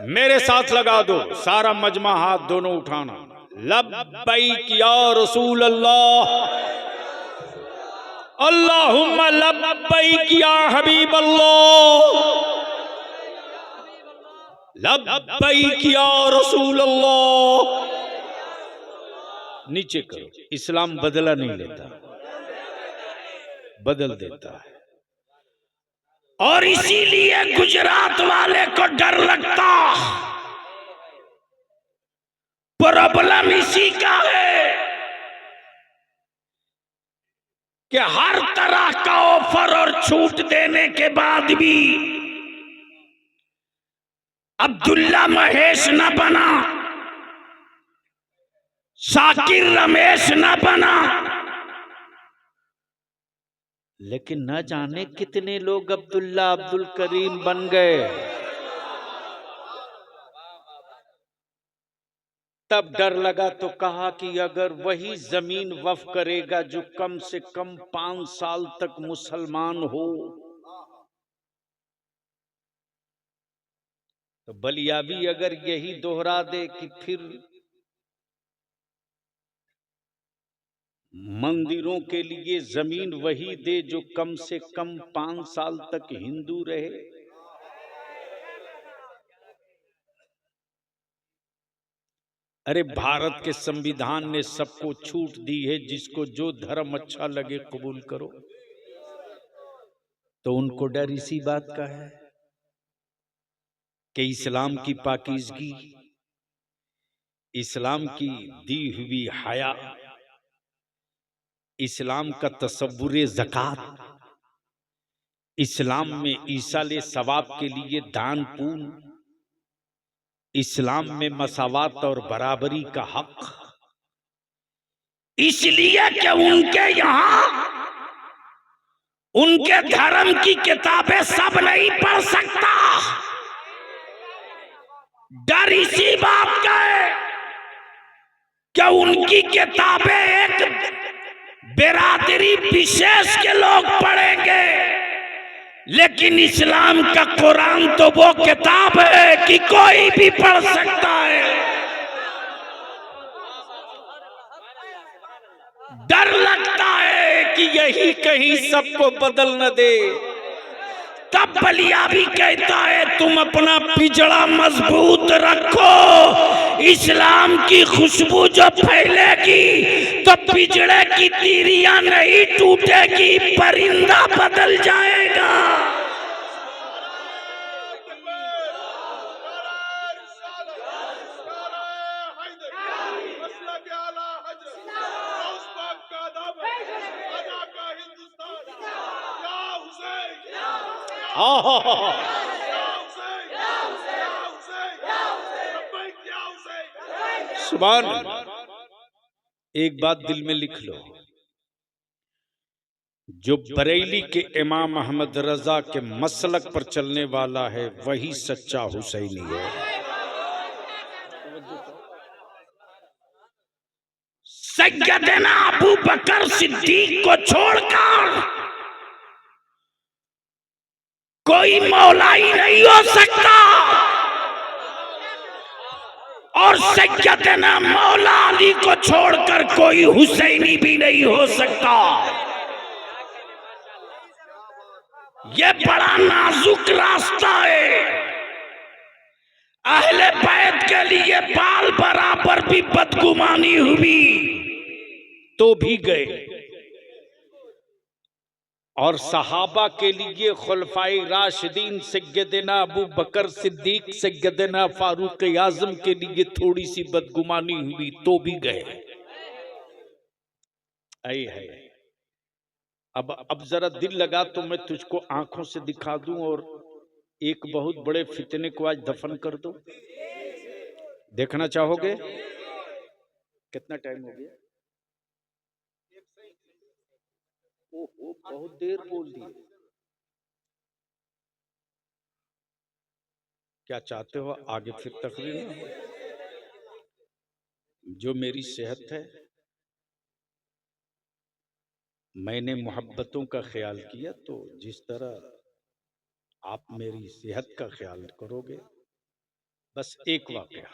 मेरे साथ लगा दो, सारा मजमा हाथ दोनों उठाना। लब्बैक या रसूल अल्लाह, अल्लाहुम्मा लब्बैक या हबीब अल्लाह, लब्बैक या रसूल अल्लाह। नीचे करो। इस्लाम बदला नहीं लेता, बदल देता है। और इसीलिए गुजरात वाले को डर लगता। प्रॉब्लम इसी का है कि हर तरह का ऑफर और छूट देने के बाद भी अब्दुल्ला महेश न बना, शाकिर रमेश न बना, लेकिन न जाने कितने लोग अब्दुल्ला अब्दुल करीम बन गए। तब डर लगा तो कहा कि अगर वही जमीन वफ करेगा जो कम से कम 5 साल तक मुसलमान हो, तो बलियाबी अगर यही दोहरा दे कि फिर मंदिरों के लिए जमीन वही दे जो कम से कम 5 साल तक हिंदू रहे। अरे भारत के संविधान ने सबको छूट दी है, जिसको जो धर्म अच्छा लगे कबूल करो। तो उनको डर इसी बात का है कि इस्लाम की पाकीज़गी, इस्लाम की दी हुई हया, इस्लाम का तसव्वुरे ज़कात, इस्लाम में ईसाले सवाब के लिए दान पुण्य, इस्लाम में मसावात और बराबरी का हक, इसलिए कि उनके यहाँ उनके धर्म की किताबें सब नहीं पढ़ सकता। डर इसी बात का है कि उनकी किताबें एक बिरादरी विशेष के लोग पढ़ेंगे, लेकिन इस्लाम का कुरान तो वो किताब है कि कोई भी पढ़ सकता है। डर लगता है कि यही कहीं सबको बदल न दे। तब बलियाबी कहता है तुम अपना पिजड़ा मजबूत रखो, इस्लाम की खुशबू जो फैलेगी तो पिजड़े की तीरियां नहीं टूटेगी, परिंदा बदल जाएगा। सुभान अल्लाह। एक बात दिल में लिख लो, जो बरेली के इमाम अहमद रजा के मसलक पर चलने वाला है वही सच्चा हुसैनी है। सैयदना अबू बकर सिद्दीक को छोड़कर कोई मौलाई नहीं हो सकता, और सैयदना मौला अली को छोड़कर कोई हुसैनी भी नहीं हो सकता। ये बड़ा नाजुक रास्ता है। अहले बैत के लिए बाल बराबर भी बदगुमानी हुई तो भी गए, और सहाबा के लिए खुलफाए राशिदीन सैयदना अबू बकर सिद्दीक सैयदना फारूक आजम के लिए थोड़ी सी बदगुमानी हुई तो भी गए। आई है। अब जरा दिल लगा तो मैं तुझको आंखों से दिखा दूं और एक बहुत बड़े फितने को आज दफन कर दूं। देखना चाहोगे? कितना टाइम हो गया? ओहो, बहुत देर बोल दी। क्या चाहते हो आगे फिर तकरीर ना हो? जो मेरी सेहत है, मैंने मोहब्बतों का ख्याल किया, तो जिस तरह आप मेरी सेहत का ख्याल करोगे। बस एक वाकया।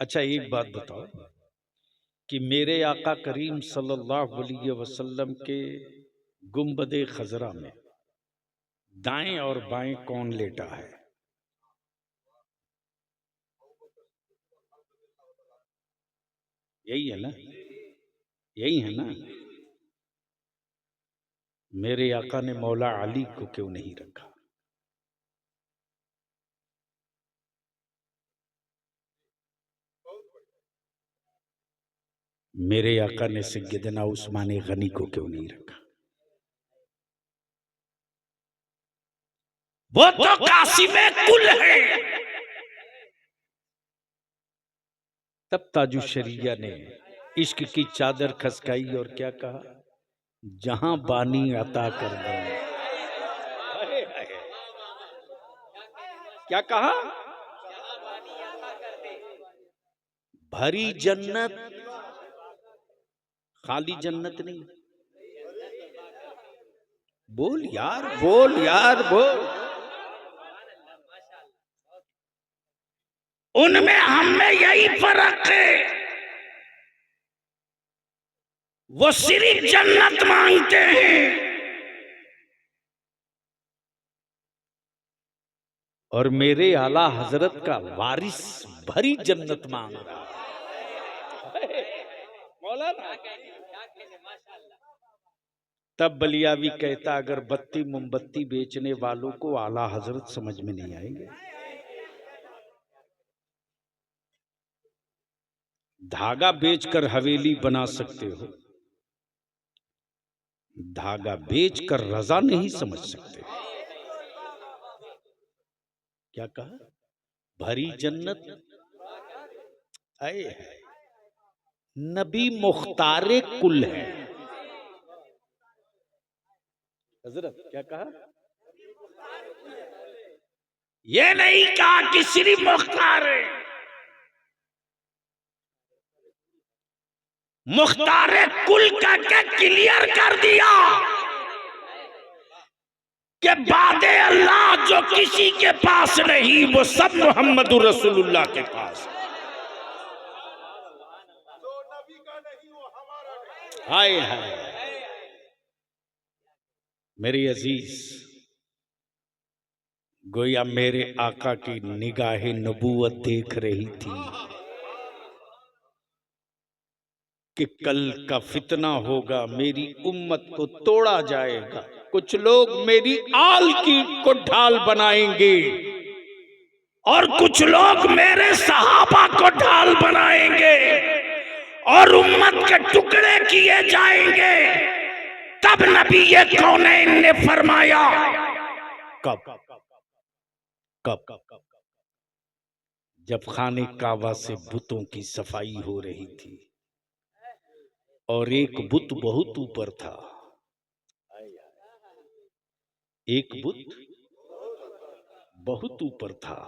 अच्छा, एक बात बताओ कि मेरे आका करीम सल्लल्लाहु अलैहि वसल्लम के गुंबदे खजरा में दाएं और बाएं कौन लेटा है? यही है ना? यही है ना? मेरे आका ने मौला अली को क्यों नहीं रखा? मेरे आका ने सैयदना उस्मान गनी को क्यों नहीं रखा? वो तो कासिमे कुल है। तब ताजुशरिया ने इश्क की चादर खसकाई और क्या कहा? जहां बानी अता कर दे। क्या कहा? भरी जन्नत, खाली जन्नत नहीं। बोल यार, बोल यार, बोल। उनमें हमें यही फर्क है, वो सिर्फ जन्नत मांगते हैं और मेरे आला हजरत का वारिस भरी जन्नत मांग रहा है। मौलाना तब बलियावी कहता, अगर बत्ती मोमबत्ती बेचने वालों को आला हजरत समझ में नहीं आएंगे। धागा बेचकर हवेली बना सकते हो, धागा बेचकर रजा नहीं समझ सकते। क्या कहा? भरी जन्नत आए है। नबी मुख्तारे कुल है। हजरत क्या कहा? ये नहीं कहा कि सिर्फ मुख्तार है। मुख्तारे कुल का क्या क्लियर कर दिया कि बादे अल्लाह जो किसी के पास नहीं, वो सब मोहम्मद रसूलुल्लाह के पास। हाय हाय मेरी अजीज, गोया मेरे आका की निगाहे नबूवत देख रही थी कि कल का फितना होगा, मेरी उम्मत को तोड़ा जाएगा, कुछ लोग मेरी आल की को ढाल बनाएंगे और कुछ लोग मेरे सहाबा को ढाल बनाएंगे और उम्मत के टुकड़े किए जाएंगे। तब नबी ये कौनैन ने फरमाया, कब कब कब जब खाने काबा से बुतों की सफाई हो रही थी और एक बुत बहुत ऊपर था, एक बुत बहुत ऊपर था,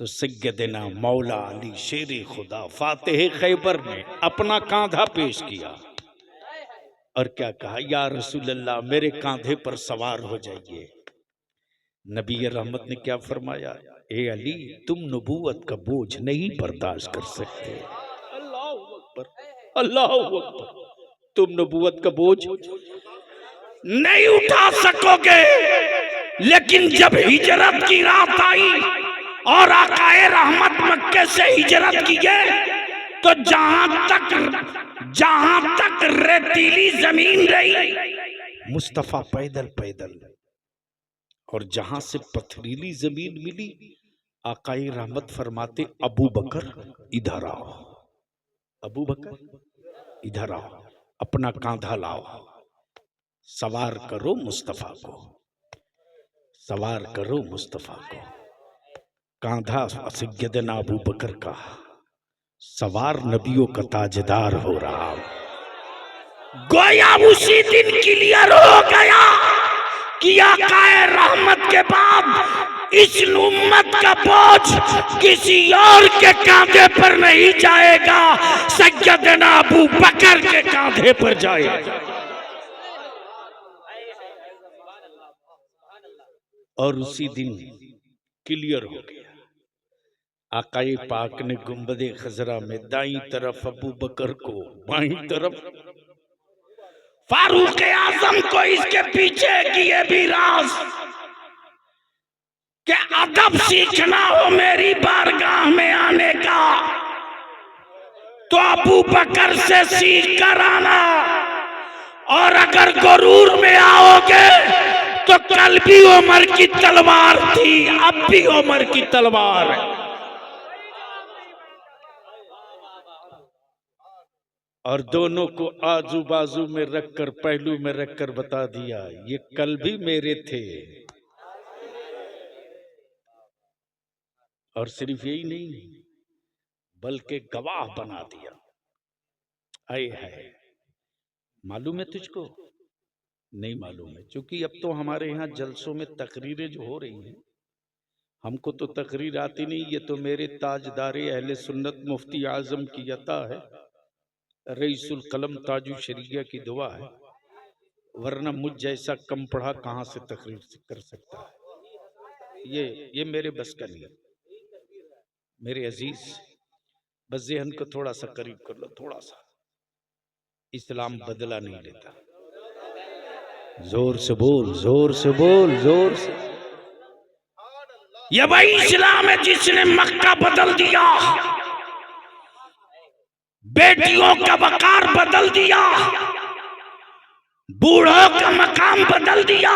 तो सैयदना मौला अली शेर खुदा फातिह खैबर ने अपना कांधा पेश किया और क्या कहा? या रसूल अल्लाह, मेरे कांधे पर सवार हो जाइए। नबी रहमत ने क्या फरमाया? ए अली, तुम नबूवत का बोझ नहीं बर्दाश्त कर सकते। अल्लाह अकबर, अल्लाह अकबर। तुम नबूवत का बोझ नहीं उठा सकोगे, लेकिन जब हिजरत की रात आई और आकाए रहमत मक्के से हिजरत किए तो जहां तक रेतीली जमीन रही, मुस्तफा पैदल पैदल, और जहां से पथरीली जमीन मिली, आकाई रहमत फरमाते, अबू बकर इधर आओ, अबू बकर इधर आओ, अपना कांधा लाओ, सवार करो मुस्तफा को, सवार करो मुस्तफा को। कांधा सैयदना अबू बकर का, सवार नबियों का ताजदार हो रहा। गोया उसी दिन क्लियर हो गया कि आकाए रहमत के बाद इस उम्मत का बोझ किसी और के कांधे पर नहीं जाएगा, सैयदना अबू बकर के कांधे पर जाएगा। और उसी दिन क्लियर हो गया। आकाए पाक ने गुंबदे खजरा में दाईं तरफ अबू बकर को, बाईं तरफ फारूक आजम को, इसके पीछे किए भी राज के अदब सीखना हो मेरी बारगाह में आने का, तो अबू बकर से सीख कर आना, और अगर गुरूर में आओगे तो कल भी उमर की तलवार थी, अब भी उमर की तलवार है। और दोनों को आजू बाजू में रखकर, पहलू में रखकर बता दिया, ये कल भी मेरे थे। और सिर्फ यही नहीं, बल्कि गवाह बना दिया। आए है, मालूम है तुझको? नहीं मालूम है, क्योंकि अब तो हमारे यहाँ जलसों में तकरीरें जो हो रही हैं, हमको तो तकरीर आती नहीं, ये तो मेरे ताजदारे अहले सुन्नत मुफ्ती आजम की अता है, रईसुल कलम ताजु शरीया की दुआ है, वरना मुझ जैसा कम पढ़ा कहां से तकरीर कर सकता है। ये मेरे बस का नहीं। मेरे अजीज, बस ज़हन को थोड़ा सा करीब कर लो, थोड़ा सा। इस्लाम बदला नहीं लेता। जोर से बोल, जोर से बोल, जोर से। ये वही इस्लाम है जिसने मक्का बदल दिया, बेटियों का वकार बदल दिया, बूढ़ों का मकाम बदल दिया,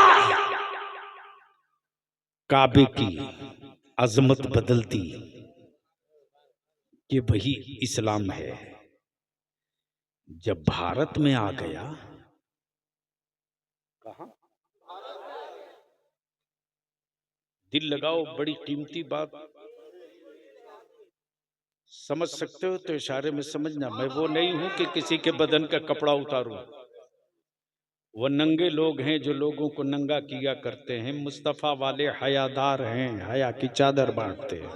काबे की अजमत बदल दी। ये वही इस्लाम है। जब भारत में आ गया, कहां दिल लगाओ, बड़ी कीमती बात समझ सकते हो तो इशारे में समझना। मैं वो नहीं हूं कि किसी के बदन का कपड़ा उतारूं। वो नंगे लोग हैं जो लोगों को नंगा किया करते हैं। मुस्तफा वाले हयादार हैं, हया की चादर बांटते हैं।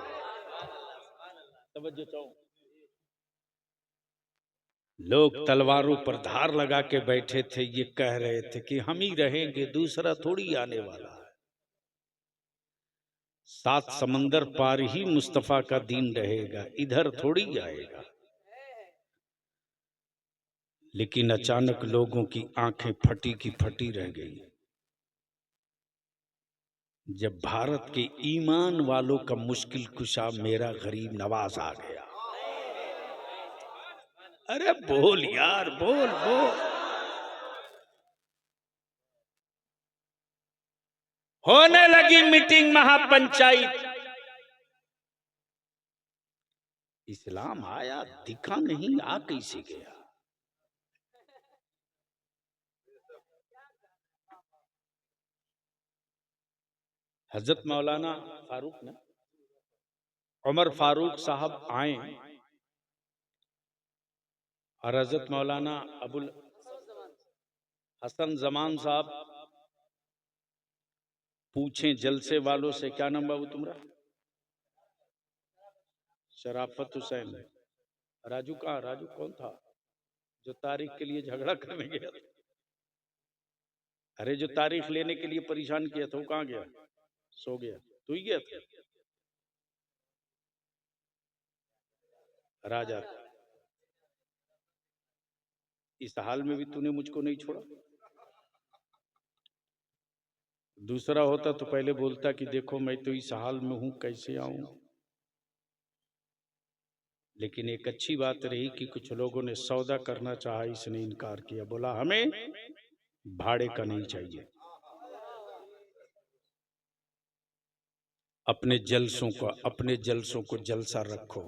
लोग तलवारों पर धार लगा के बैठे थे, ये कह रहे थे कि हम ही रहेंगे, दूसरा थोड़ी आने वाला है। 7 समंदर पार ही मुस्तफा का दीन रहेगा, इधर थोड़ी आएगा। लेकिन अचानक लोगों की आंखें फटी की फटी रह गई जब भारत के ईमान वालों का मुश्किल कुशा मेरा गरीब नवाज आ गया। अरे बोल यार, बोल बोल। होने लगी मीटिंग, महापंचायत। इस्लाम आया, दिखा नहीं, आ कैसे गया? हजरत मौलाना फारूक ने, उमर फारूक साहब आए और हजरत मौलाना अबुल हसन जमान साहब पूछें जलसे वालों से, क्या नाम बाबू तुम्हारा? शराफत हुसैन। राजू कहाँ? राजू कौन था जो तारीख के लिए झगड़ा करने गया था? अरे जो तारीख लेने के लिए परेशान किया था, वो कहाँ गया? सो गया। तू ही गया था? राजा, इस हाल में भी तूने मुझको नहीं छोड़ा। दूसरा होता तो पहले बोलता कि देखो मैं तो इस हाल में हूं, कैसे आऊं। लेकिन एक अच्छी बात रही कि कुछ लोगों ने सौदा करना चाहा, इसने इनकार किया, बोला हमें भाड़े का नहीं चाहिए, अपने जलसों को जलसा रखो,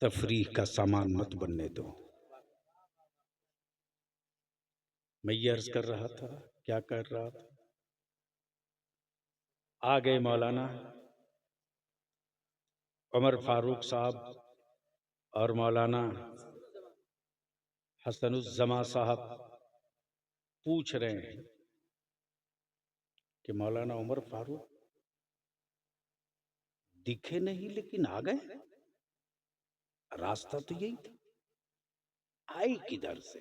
तफरीह का सामान मत बनने दो। मैं ये अर्ज कर रहा था, क्या कर रहा था, आ गए मौलाना उमर फारूक साहब और मौलाना हसनुज्जमा साहब पूछ रहे हैं कि मौलाना उमर फारूक दिखे नहीं लेकिन आ गए, रास्ता तो यही था, आई किधर से?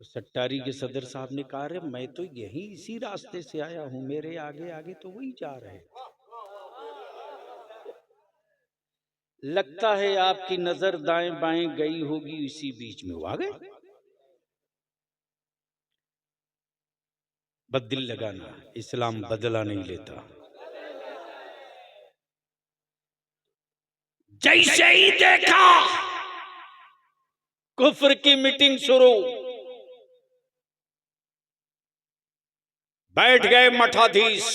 तो सट्टारी के सदर साहब ने कहा, रे मैं तो यही इसी रास्ते से आया हूं, मेरे आगे आगे तो वही जा रहे हैं। लगता है आपकी नजर दाएं बाएं गई होगी, इसी बीच में वो आ गए। बददिल लगाना, इस्लाम बदला नहीं लेता। जैसे ही देखा कुफ्र की मीटिंग शुरू, बैठ गए मठाधीश।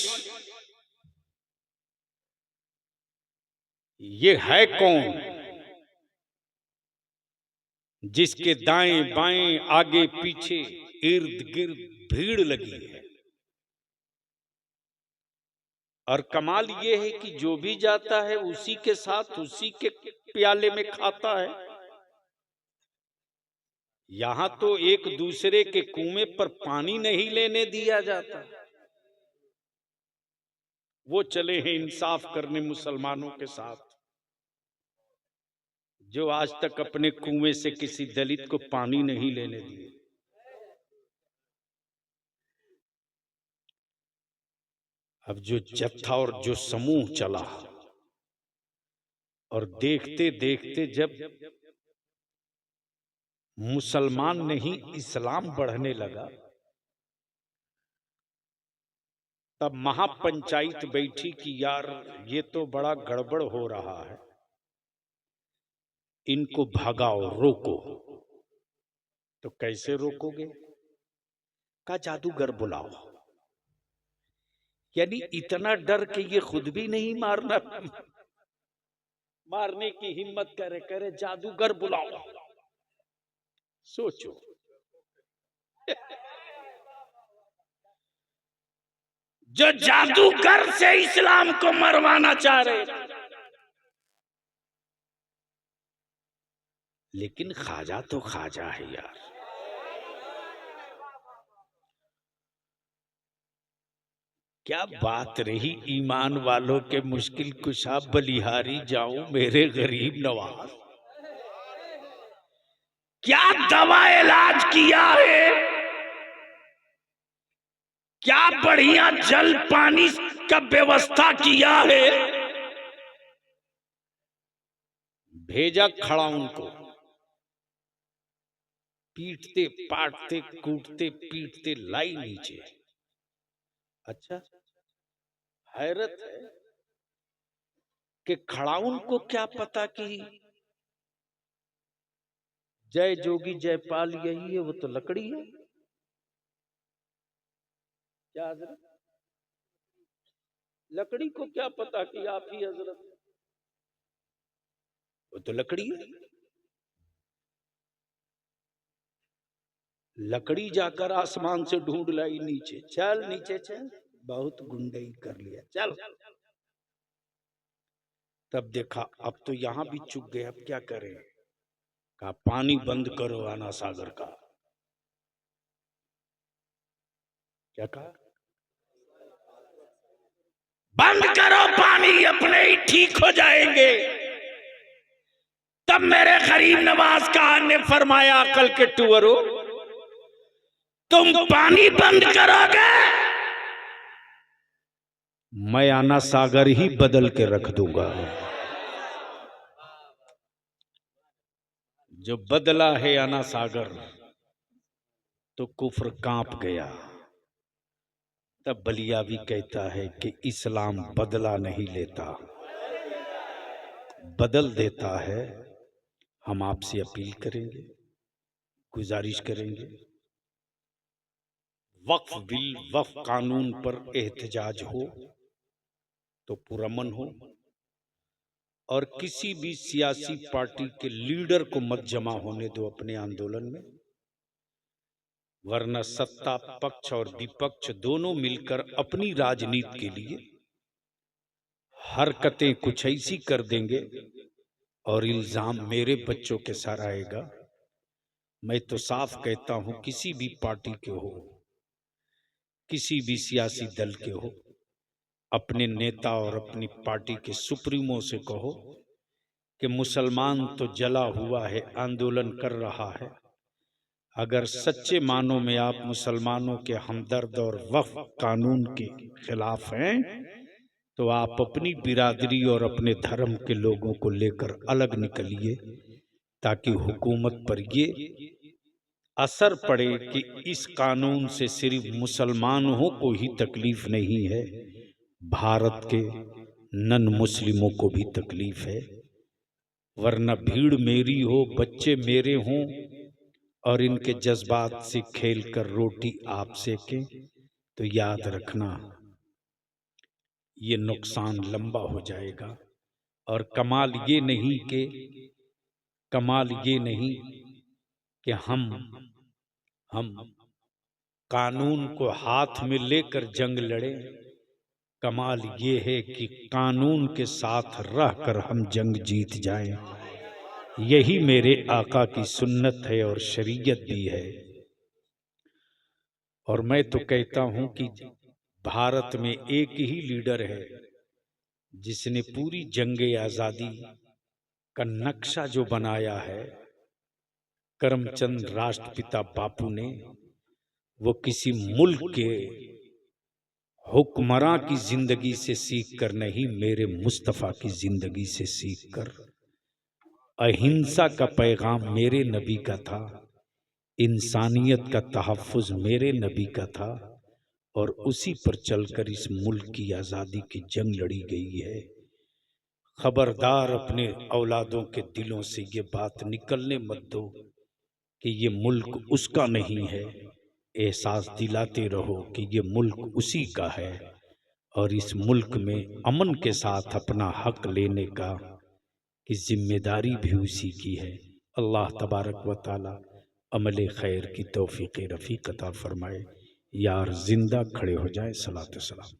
ये है कौन जिसके दाएं बाएं आगे पीछे इर्द गिर्द भीड़ लगी है? और कमाल ये है कि जो भी जाता है उसी के साथ उसी के प्याले में खाता है। यहां तो एक दूसरे के कुएं पर पानी नहीं लेने दिया जाता। वो चले हैं इंसाफ करने मुसलमानों के साथ, जो आज तक अपने कुएं से किसी दलित को पानी नहीं लेने दिए। अब जो जत्था और जो समूह चला, और देखते देखते जब मुसलमान नहीं इस्लाम बढ़ने लगा, तब महापंचायत बैठी कि यार ये तो बड़ा गड़बड़ हो रहा है, इनको भगाओ, रोको। तो कैसे रोकोगे? का जादूगर बुलाओ। यानी इतना डर कि ये खुद भी नहीं मारने की हिम्मत करे जादूगर बुलाओ। सोचो, जो जादूगर से इस्लाम को मरवाना चाह रहे, लेकिन ख्वाजा तो ख्वाजा है यार। क्या बात रही ईमान वालों के मुश्किल कुशा, बलिहारी जाऊं मेरे गरीब नवाज। क्या दवा इलाज किया है, क्या बढ़िया जल पानी का व्यवस्था किया है। भेजा खड़ा उनको, पीटते पाटते कूटते पीटते लाई नीचे। अच्छा, हैरत है कि खड़ाउन को क्या पता कि जय जोगी जयपाल यही है, वो तो लकड़ी है। क्या हजरत, लकड़ी को क्या पता कि आप ही हजरत, वो तो लकड़ी है। लकड़ी जाकर आसमान से ढूंढ लाई नीचे, चल नीचे चल, बहुत गुंडई कर लिया, चल। तब देखा अब तो यहां भी चुक गए, अब क्या करें? कहा पानी बंद करो आना सागर का। क्या कहा? बंद करो पानी, अपने ही ठीक हो जाएंगे। तब मेरे गरीब नवाज खान ने फरमाया, अकल के टुअरो, तुम पानी बंद करोगे, मैं आना सागर ही बदल के रख दूंगा। जो बदला है आना सागर, तो कुफ्र कांप गया, तब बलियावी कहता है कि इस्लाम बदला नहीं लेता, बदल देता है। हम आपसे अपील करेंगे, गुजारिश करेंगे, वक्फ बिल, वक्फ कानून पर एहतजाज हो तो पुरअमन हो, और किसी भी सियासी पार्टी के लीडर को मत जमा होने दो अपने आंदोलन में, वरना सत्ता पक्ष और विपक्ष दोनों मिलकर अपनी राजनीति के लिए हरकतें कुछ ऐसी कर देंगे और इल्जाम मेरे बच्चों के सर आएगा। मैं तो साफ कहता हूं, किसी भी पार्टी के हो, किसी भी सियासी दल के हो, अपने नेता और अपनी पार्टी के सुप्रीमो से कहो कि मुसलमान तो जला हुआ है, आंदोलन कर रहा है। अगर सच्चे मानों में आप मुसलमानों के हमदर्द और वक्फ कानून के खिलाफ हैं, तो आप अपनी बिरादरी और अपने धर्म के लोगों को लेकर अलग निकलिए, ताकि हुकूमत पर ये असर पड़े कि इस कानून से सिर्फ मुसलमानों को ही तकलीफ नहीं है, भारत के नन मुस्लिमों को भी तकलीफ है। वरना भीड़ मेरी हो, बच्चे मेरे हों और इनके जज्बात से खेलकर रोटी आप सेकें, तो याद रखना ये नुकसान लंबा हो जाएगा। और कमाल ये नहीं कि हम कानून को हाथ में लेकर जंग लड़े। कमाल ये है कि कानून के साथ रहकर हम जंग जीत जाएं। यही मेरे आका की सुन्नत है और शरीयत भी है। और मैं तो कहता हूं कि भारत में एक ही लीडर है जिसने पूरी जंगे आजादी का नक्शा जो बनाया है, करमचंद राष्ट्रपिता बापू ने, वो किसी मुल्क के हुक्मरां की जिंदगी से सीखकर नहीं, मेरे मुस्तफा की जिंदगी से सीखकर। अहिंसा का पैगाम मेरे नबी का था, इंसानियत का तहफ़्फ़ुज़ मेरे नबी का था, और उसी पर चलकर इस मुल्क की आज़ादी की जंग लड़ी गई है। खबरदार अपने औलादों के दिलों से ये बात निकलने मत दो कि ये मुल्क उसका नहीं है। एहसास दिलाते रहो कि ये मुल्क उसी का है, और इस मुल्क में अमन के साथ अपना हक लेने का की जिम्मेदारी भी उसी की है। अल्लाह तबारक व तआला अमल खैर की तौफीक रफ़ीक अता फरमाए। यार जिंदा खड़े हो जाए। सलात व सलाम।